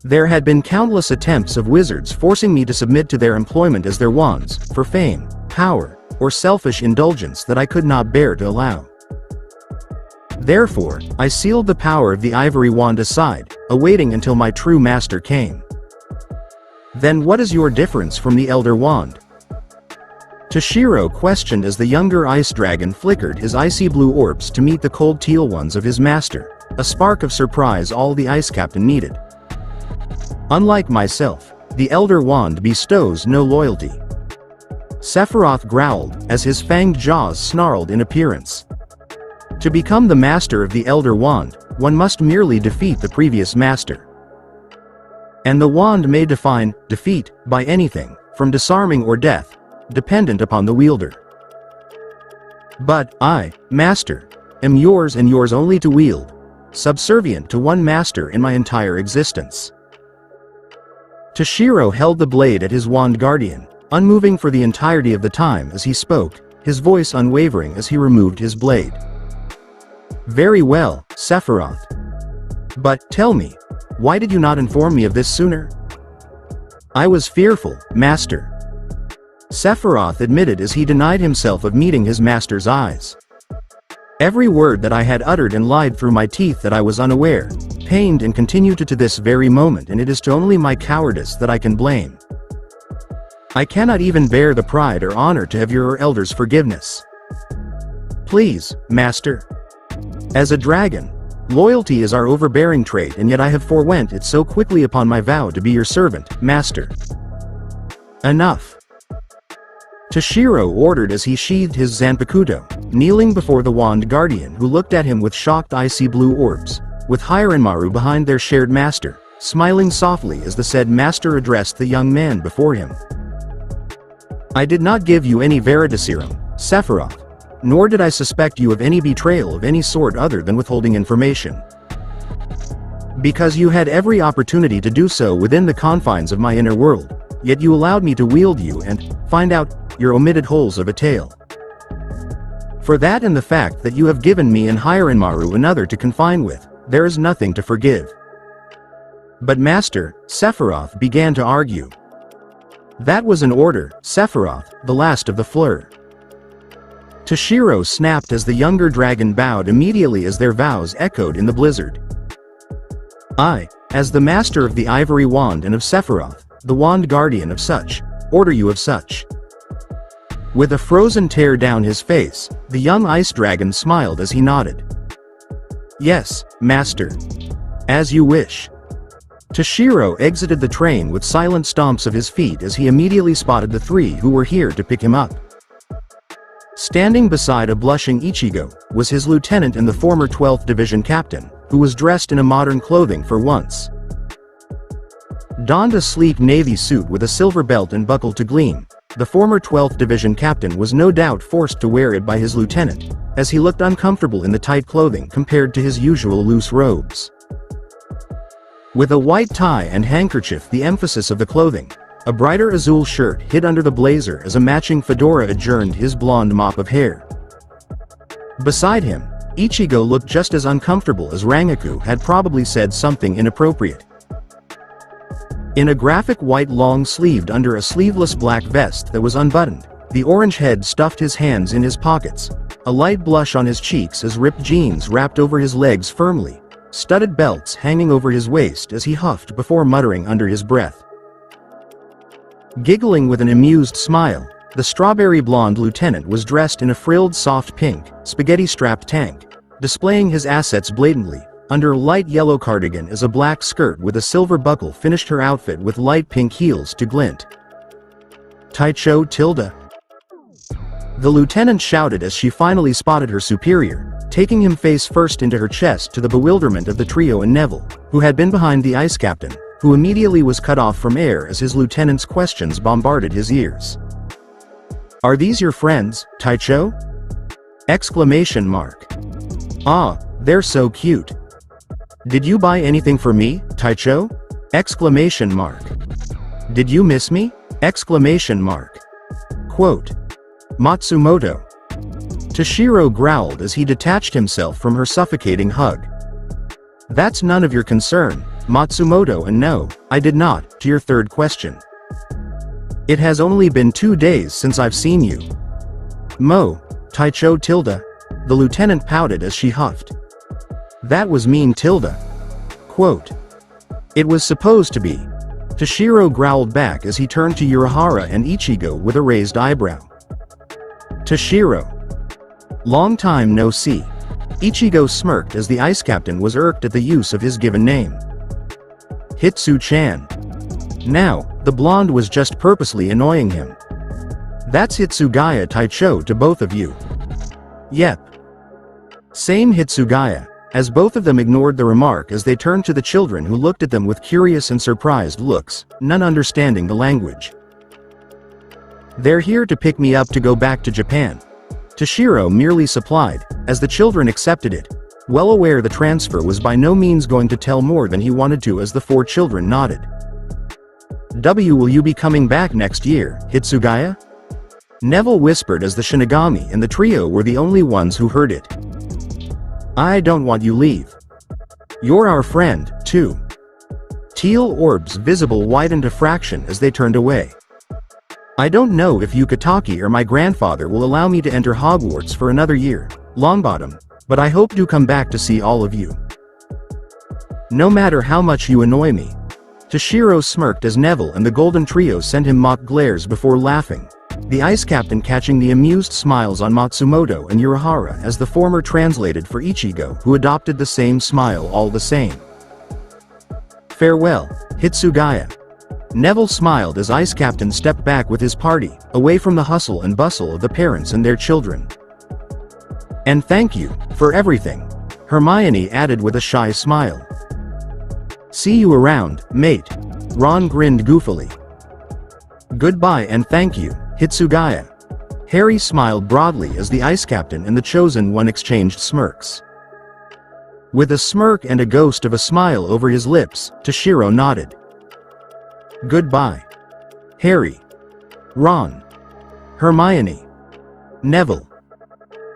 Speaker 2: There had been countless attempts of wizards forcing me to submit to their employment as their wands, for fame, power, or selfish indulgence that I could not bear to allow. Therefore, I sealed the power of the Ivory Wand aside, awaiting until my true master came. Then what is your difference from the Elder Wand? Toshiro questioned as the younger ice dragon flickered his icy blue orbs to meet the cold teal ones of his master, a spark of surprise all the Ice Captain needed. Unlike myself, the Elder Wand bestows no loyalty. Sephiroth growled, as his fanged jaws snarled in appearance. To become the master of the Elder Wand, one must merely defeat the previous master. And the wand may define defeat by anything, from disarming or death, dependent upon the wielder. But I, master, am yours and yours only to wield, subservient to one master in my entire existence. Toshiro held the blade at his wand guardian, unmoving for the entirety of the time as he spoke, his voice unwavering as he removed his blade. Very well, Sephiroth. But, tell me, why did you not inform me of this sooner? I was fearful, master. Sephiroth admitted as he denied himself of meeting his master's eyes. Every word that I had uttered and lied through my teeth that I was unaware, pained and continue to this very moment, and it is to only my cowardice that I can blame. I cannot even bear the pride or honor to have your elder's forgiveness. Please, master. As a dragon, loyalty is our overbearing trait, and yet I have forewent it so quickly upon my vow to be your servant, master. Enough. Toshiro ordered as he sheathed his Zanpakuto, kneeling before the wand guardian who looked at him with shocked icy blue orbs, with SapphireMonns behind their shared master, smiling softly as the said master addressed the young man before him. I did not give you any Veritaserum, Sephiroth, nor did I suspect you of any betrayal of any sort other than withholding information. Because you had every opportunity to do so within the confines of my inner world, yet you allowed me to wield you and find out your omitted holes of a tale. For that and the fact that you have given me and SapphireMonns another to confine with, there is nothing to forgive. But Master, Sephiroth began to argue. That was an order, Sephiroth, the last of the Fleur. Toshiro snapped as the younger dragon bowed immediately as their vows echoed in the blizzard. I, as the master of the Ivory Wand and of Sephiroth, the wand guardian of such, order you of such. With a frozen tear down his face, the young ice dragon smiled as he nodded. Yes, master. As you wish. Toshiro exited the train with silent stomps of his feet as he immediately spotted the three who were here to pick him up. Standing beside a blushing Ichigo, was his lieutenant and the former 12th Division captain, who was dressed in a modern clothing for once. Donned a sleek navy suit with a silver belt and buckle to gleam, the former 12th Division captain was no doubt forced to wear it by his lieutenant, as he looked uncomfortable in the tight clothing compared to his usual loose robes. With a white tie and handkerchief the emphasis of the clothing, a brighter azul shirt hid under the blazer as a matching fedora adjourned his blonde mop of hair. Beside him, Ichigo looked just as uncomfortable as Rangaku had probably said something inappropriate. In a graphic white long-sleeved under a sleeveless black vest that was unbuttoned, the orange head stuffed his hands in his pockets, a light blush on his cheeks as ripped jeans wrapped over his legs firmly, studded belts hanging over his waist as he huffed before muttering under his breath. Giggling with an amused smile, the strawberry blonde lieutenant was dressed in a frilled soft pink, spaghetti-strapped tank, displaying his assets blatantly. Under a light yellow cardigan as a black skirt with a silver buckle finished her outfit with light pink heels to glint. Taicho Tilda? The lieutenant shouted as she finally spotted her superior, taking him face first into her chest to the bewilderment of the trio and Neville, who had been behind the ice captain, who immediately was cut off from air as his lieutenant's questions bombarded his ears. "Are these your friends, Taicho?" Exclamation mark. "Ah, they're so cute. Did you buy anything for me, Taicho?" Exclamation mark. "Did you miss me?" Exclamation mark. Quote. Matsumoto. Toshiro growled as he detached himself from her suffocating hug. "That's none of your concern, Matsumoto, and no, I did not, to your third question. It has only been 2 days since I've seen you." Taicho Tilda. The lieutenant pouted as she huffed. "That was mean, Tilda." Quote. "It was supposed to be." Toshiro growled back as he turned to Urahara and Ichigo with a raised eyebrow. "Toshiro. Long time no see." Ichigo smirked as the ice captain was irked at the use of his given name. "Hitsu-chan." Now, the blonde was just purposely annoying him. "That's Hitsugaya Taicho to both of you." "Yep. Same Hitsugaya," as both of them ignored the remark as they turned to the children who looked at them with curious and surprised looks, none understanding the language. "They're here to pick me up to go back to Japan," Toshiro merely supplied, as the children accepted it, well aware the transfer was by no means going to tell more than he wanted to as the 4 children nodded. Will you be coming back next year, Hitsugaya?" Neville whispered as the Shinigami and the trio were the only ones who heard it. "I don't want you leave. You're our friend, too." Teal orbs visible widened a fraction as they turned away. "I don't know if Yukataki or my grandfather will allow me to enter Hogwarts for another year, Longbottom, but I hope to come back to see all of you. No matter how much you annoy me." Toshiro smirked as Neville and the Golden Trio sent him mock glares before laughing, the ice captain catching the amused smiles on Matsumoto and Urahara as the former translated for Ichigo, who adopted the same smile all the same. "Farewell, Hitsugaya." Neville smiled as ice captain stepped back with his party, away from the hustle and bustle of the parents and their children. "And thank you, for everything," Hermione added with a shy smile. "See you around, mate." Ron grinned goofily. "Goodbye and thank you, Hitsugaya." Harry smiled broadly as the ice captain and the chosen one exchanged smirks. With a smirk and a ghost of a smile over his lips, Toshiro nodded. "Goodbye. Harry. Ron. Hermione. Neville."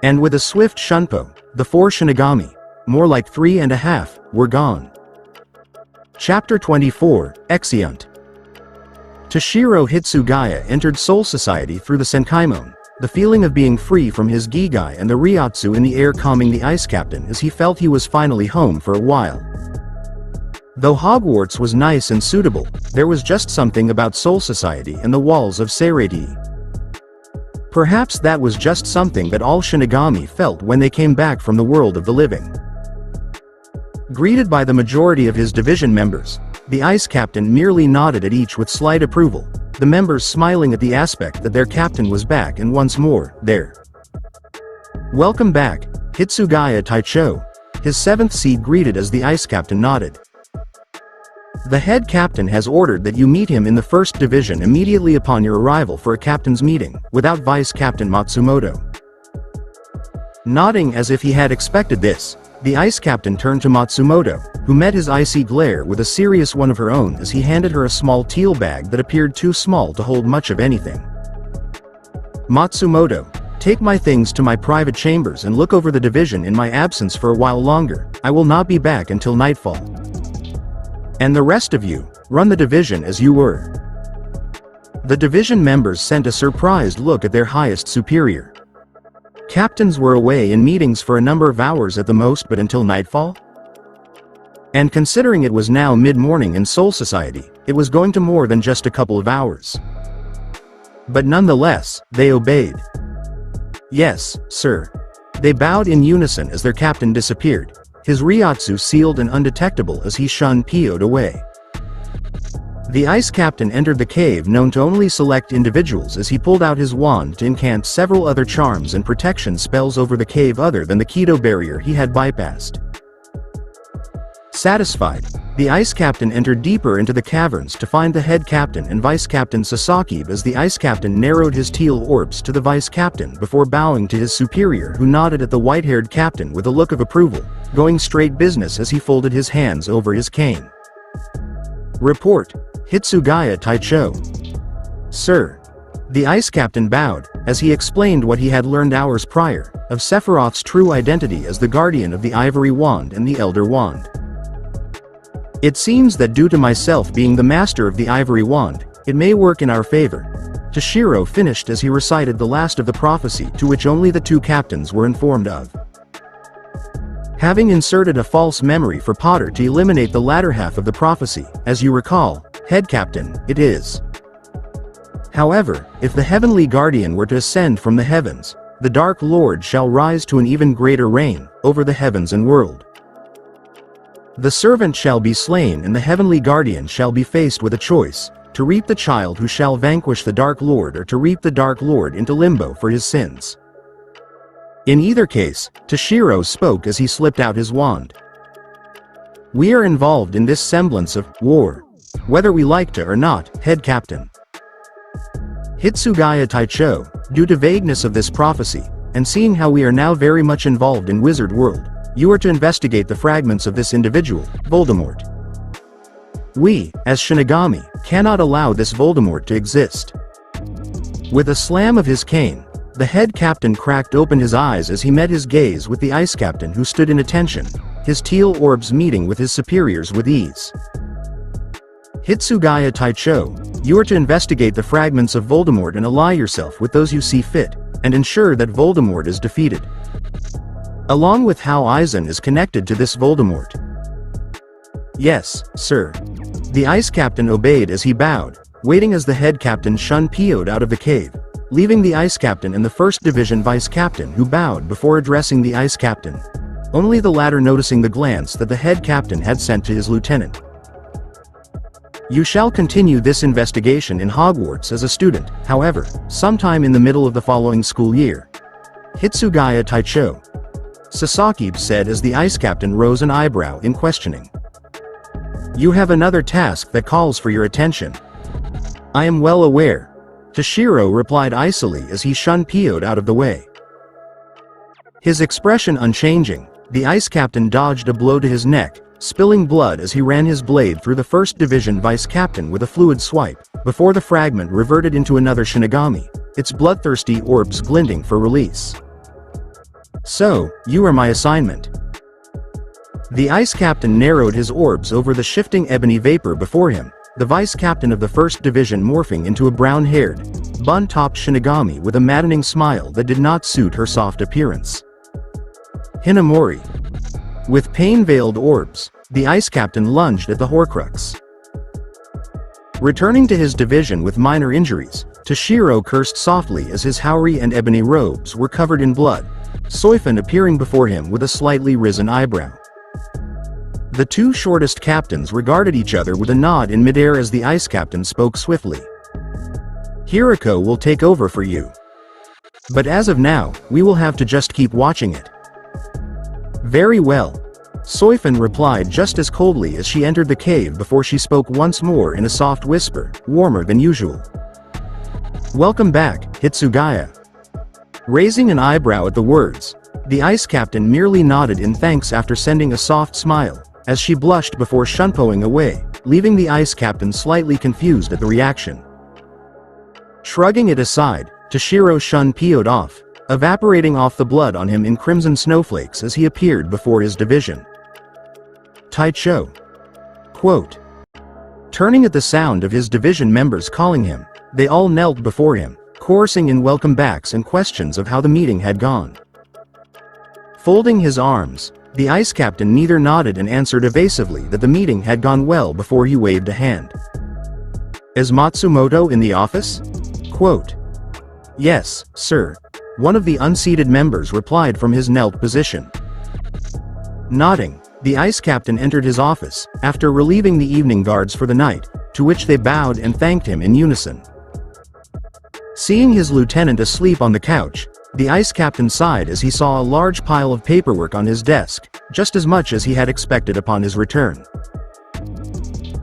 Speaker 2: And with a swift shunpo, the 4 Shinigami, more like 3.5, were gone. Chapter 24, Exeunt. Toshiro Hitsugaya entered Soul Society through the Senkaimon, the feeling of being free from his Gigai and the Ryotsu in the air calming the ice captain as he felt he was finally home for a while. Though Hogwarts was nice and suitable, there was just something about Soul Society and the walls of Seireiti. Perhaps that was just something that all Shinigami felt when they came back from the world of the living. Greeted by the majority of his division members, the ice captain merely nodded at each with slight approval, the members smiling at the aspect that their captain was back and once more, there. "Welcome back, Hitsugaya Taicho," his 7th seed greeted as the ice captain nodded. "The head captain has ordered that you meet him in the 1st division immediately upon your arrival for a captain's meeting, without Vice Captain Matsumoto." Nodding as if he had expected this, the ice captain turned to Matsumoto, who met his icy glare with a serious one of her own as he handed her a small teal bag that appeared too small to hold much of anything. "Matsumoto, Take my things to my private chambers and look over the division in my absence for a while longer. I will not be back until nightfall. And the rest of you, run the division as you were." The division members sent a surprised look at their highest superior. Captains were away in meetings for a number of hours at the most, but until nightfall? And considering it was now mid-morning in Soul Society, it was going to more than just a couple of hours. But nonetheless, they obeyed. "Yes, sir." They bowed in unison as their captain disappeared, his ryotsu sealed and undetectable as he Shun-Pyo'd away. The ice captain entered the cave known to only select individuals as he pulled out his wand to incant several other charms and protection spells over the cave other than the Kido barrier he had bypassed. Satisfied, the ice captain entered deeper into the caverns to find the head captain and vice captain Sasaki as the ice captain narrowed his teal orbs to the vice captain before bowing to his superior, who nodded at the white-haired captain with a look of approval, going straight business as he folded his hands over his cane. "Report, Hitsugaya Taicho." "Sir." The ice captain bowed, as he explained what he had learned hours prior, of Sephiroth's true identity as the guardian of the Ivory Wand and the Elder Wand. "It seems that due to myself being the master of the Ivory Wand, it may work in our favor." Toshiro finished as he recited the last of the prophecy to which only the two captains were informed of. Having inserted a false memory for Potter to eliminate the latter half of the prophecy, as you recall, head captain, it is. However, if the heavenly guardian were to ascend from the heavens, the Dark Lord shall rise to an even greater reign over the heavens and world. The servant shall be slain and the heavenly guardian shall be faced with a choice, to reap the child who shall vanquish the Dark Lord or to reap the Dark Lord into limbo for his sins. In either case, Toshiro spoke as he slipped out his wand. "We are involved in this semblance of war, whether we like to or not, head captain." Hitsugaya Taicho, due to vagueness of this prophecy, and seeing how we are now very much involved in Wizard World, you are to investigate the fragments of this individual, Voldemort. We, as Shinigami, cannot allow this Voldemort to exist. With a slam of his cane, the head captain cracked open his eyes as he met his gaze with the ice captain, who stood in attention, his teal orbs meeting with his superiors with ease. "Hitsugaya Taicho, you are to investigate the fragments of Voldemort and ally yourself with those you see fit, and ensure that Voldemort is defeated. Along with how Aizen is connected to this Voldemort." "Yes, sir." The ice captain obeyed as he bowed, waiting as the head captain Shun-Pyo'd out of the cave, leaving the ice captain and the first division vice captain who bowed before addressing the ice captain, only the latter noticing the glance that the head captain had sent to his lieutenant. "You shall continue this investigation in Hogwarts as a student, however, sometime in the middle of the following school year." Hitsugaya Taicho, Sasaki said as the ice captain rose an eyebrow in questioning. "You have another task that calls for your attention." "I am well aware," Toshiro replied icily as he Shun-Pyo'd out of the way. His expression unchanging, the ice captain dodged a blow to his neck, spilling blood as he ran his blade through the first division vice captain with a fluid swipe, before the fragment reverted into another Shinigami, its bloodthirsty orbs glinting for release. "So, you are my assignment." The ice captain narrowed his orbs over the shifting ebony vapor before him, the vice captain of the first division morphing into a brown-haired, bun-topped Shinigami with a maddening smile that did not suit her soft appearance. "Hinamori." With pain-veiled orbs, the ice captain lunged at the Horcrux. Returning to his division with minor injuries, Toshiro cursed softly as his Haori and ebony robes were covered in blood, Soifan appearing before him with a slightly risen eyebrow. The two shortest captains regarded each other with a nod in midair as the ice captain spoke swiftly. "Hiriko will take over for you. But as of now, we will have to just keep watching it." "Very well." Soifan replied just as coldly as she entered the cave before she spoke once more in a soft whisper, warmer than usual. "Welcome back, Hitsugaya." Raising an eyebrow at the words, the ice captain merely nodded in thanks after sending a soft smile, as she blushed before Shunpoing away, leaving the ice captain slightly confused at the reaction. Shrugging it aside, Toshiro Shun-Pyo'd off, evaporating off the blood on him in crimson snowflakes as he appeared before his division. Taicho. Quote. Turning at the sound of his division members calling him, they all knelt before him, chorusing in welcome backs and questions of how the meeting had gone. Folding his arms, the ice captain neither nodded and answered evasively that the meeting had gone well before he waved a hand. Is Matsumoto in the office? Quote. Yes, sir. One of the unseated members replied from his knelt position. Nodding, the ice captain entered his office, after relieving the evening guards for the night, to which they bowed and thanked him in unison. Seeing his lieutenant asleep on the couch, the ice captain sighed as he saw a large pile of paperwork on his desk, just as much as he had expected upon his return.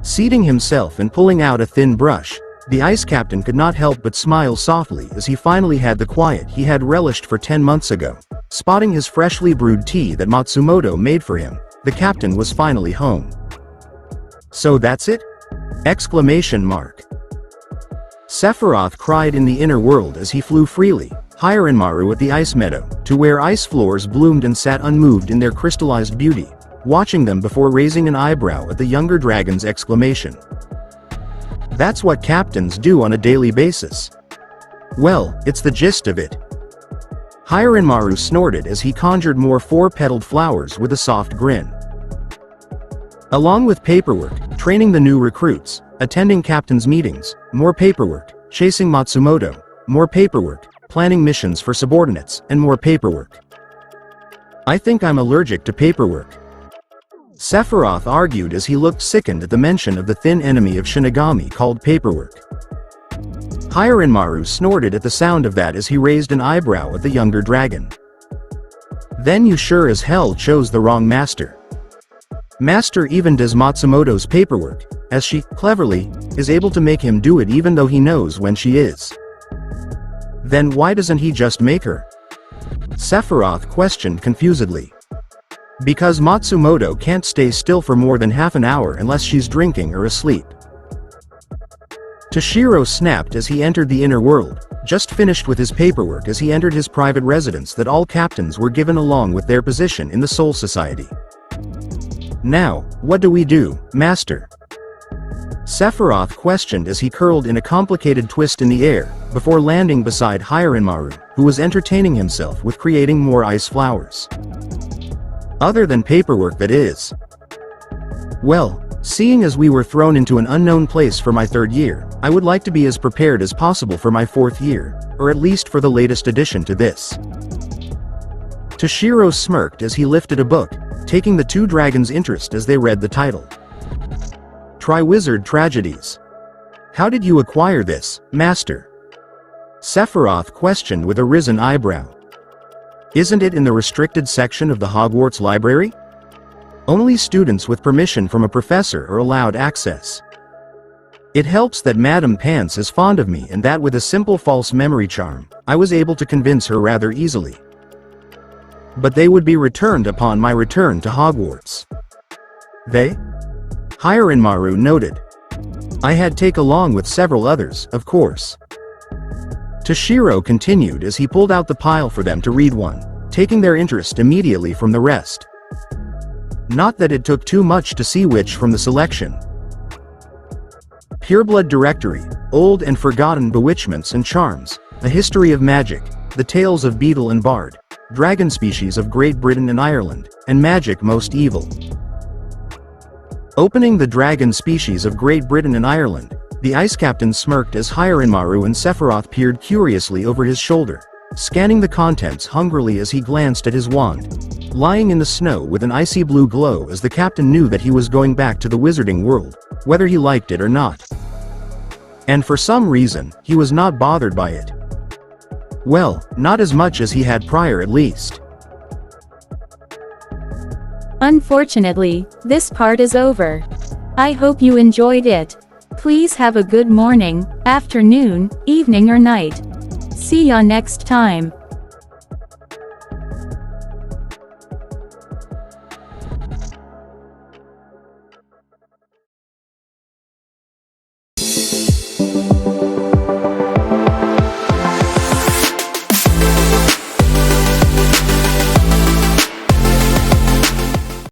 Speaker 2: Seating himself and pulling out a thin brush, the ice captain could not help but smile softly as he finally had the quiet he had relished for 10 months ago. Spotting his freshly brewed tea that Matsumoto made for him, the captain was finally home. So that's it? Exclamation mark. Sephiroth cried in the inner world as he flew freely, HiRenMaru at the ice meadow, to where ice floors bloomed and sat unmoved in their crystallized beauty, watching them before raising an eyebrow at the younger dragon's exclamation. That's what captains do on a daily basis. Well, it's the gist of it. HiRenMaru snorted as he conjured more four-petaled flowers with a soft grin. Along with paperwork, training the new recruits, attending captain's meetings, more paperwork, chasing Matsumoto, more paperwork, planning missions for subordinates, and more paperwork. I think I'm allergic to paperwork. Sephiroth argued as he looked sickened at the mention of the thin enemy of Shinigami called paperwork. HiRenMaru snorted at the sound of that as he raised an eyebrow at the younger dragon. Then you sure as hell chose the wrong master. Master even does Matsumoto's paperwork, as she, cleverly, is able to make him do it even though he knows when she is. Then why doesn't he just make her? Sephiroth questioned confusedly. Because Matsumoto can't stay still for more than half an hour unless she's drinking or asleep. Toshiro snapped as he entered the inner world, just finished with his paperwork as he entered his private residence that all captains were given along with their position in the Soul Society. Now, what do we do, Master? Sephiroth questioned as he curled in a complicated twist in the air, before landing beside HiRenMaru, who was entertaining himself with creating more ice flowers. Other than paperwork, that is. Well, seeing as we were thrown into an unknown place for my 3rd year, I would like to be as prepared as possible for my 4th year, or at least for the latest addition to this. Toshiro smirked as he lifted a book, taking the two dragons' interest as they read the title. Triwizard Tragedies. How did you acquire this, Master? Sephiroth questioned with a risen eyebrow. Isn't it in the restricted section of the Hogwarts library? Only students with permission from a professor are allowed access. It helps that Madame Pants is fond of me and that with a simple false memory charm, I was able to convince her rather easily. But they would be returned upon my return to Hogwarts. They? HiRenMaru noted. I had take along with several others, of course. Toshiro continued as he pulled out the pile for them to read one, taking their interest immediately from the rest. Not that it took too much to see which from the selection. Pureblood Directory, Old and Forgotten Bewitchments and Charms, A History of Magic, The Tales of Beetle and Bard, Dragon Species of Great Britain and Ireland, and Magic Most Evil. Opening the Dragon Species of Great Britain and Ireland, the ice captain smirked as HiRenMaru and Sephiroth peered curiously over his shoulder, scanning the contents hungrily as he glanced at his wand, lying in the snow with an icy blue glow as the captain knew that he was going back to the wizarding world, whether he liked it or not. And for some reason, he was not bothered by it. Well, not as much as he had prior at least.
Speaker 1: Unfortunately, this part is over. I hope you enjoyed it. Please have a good morning, afternoon, evening or night. See ya next time.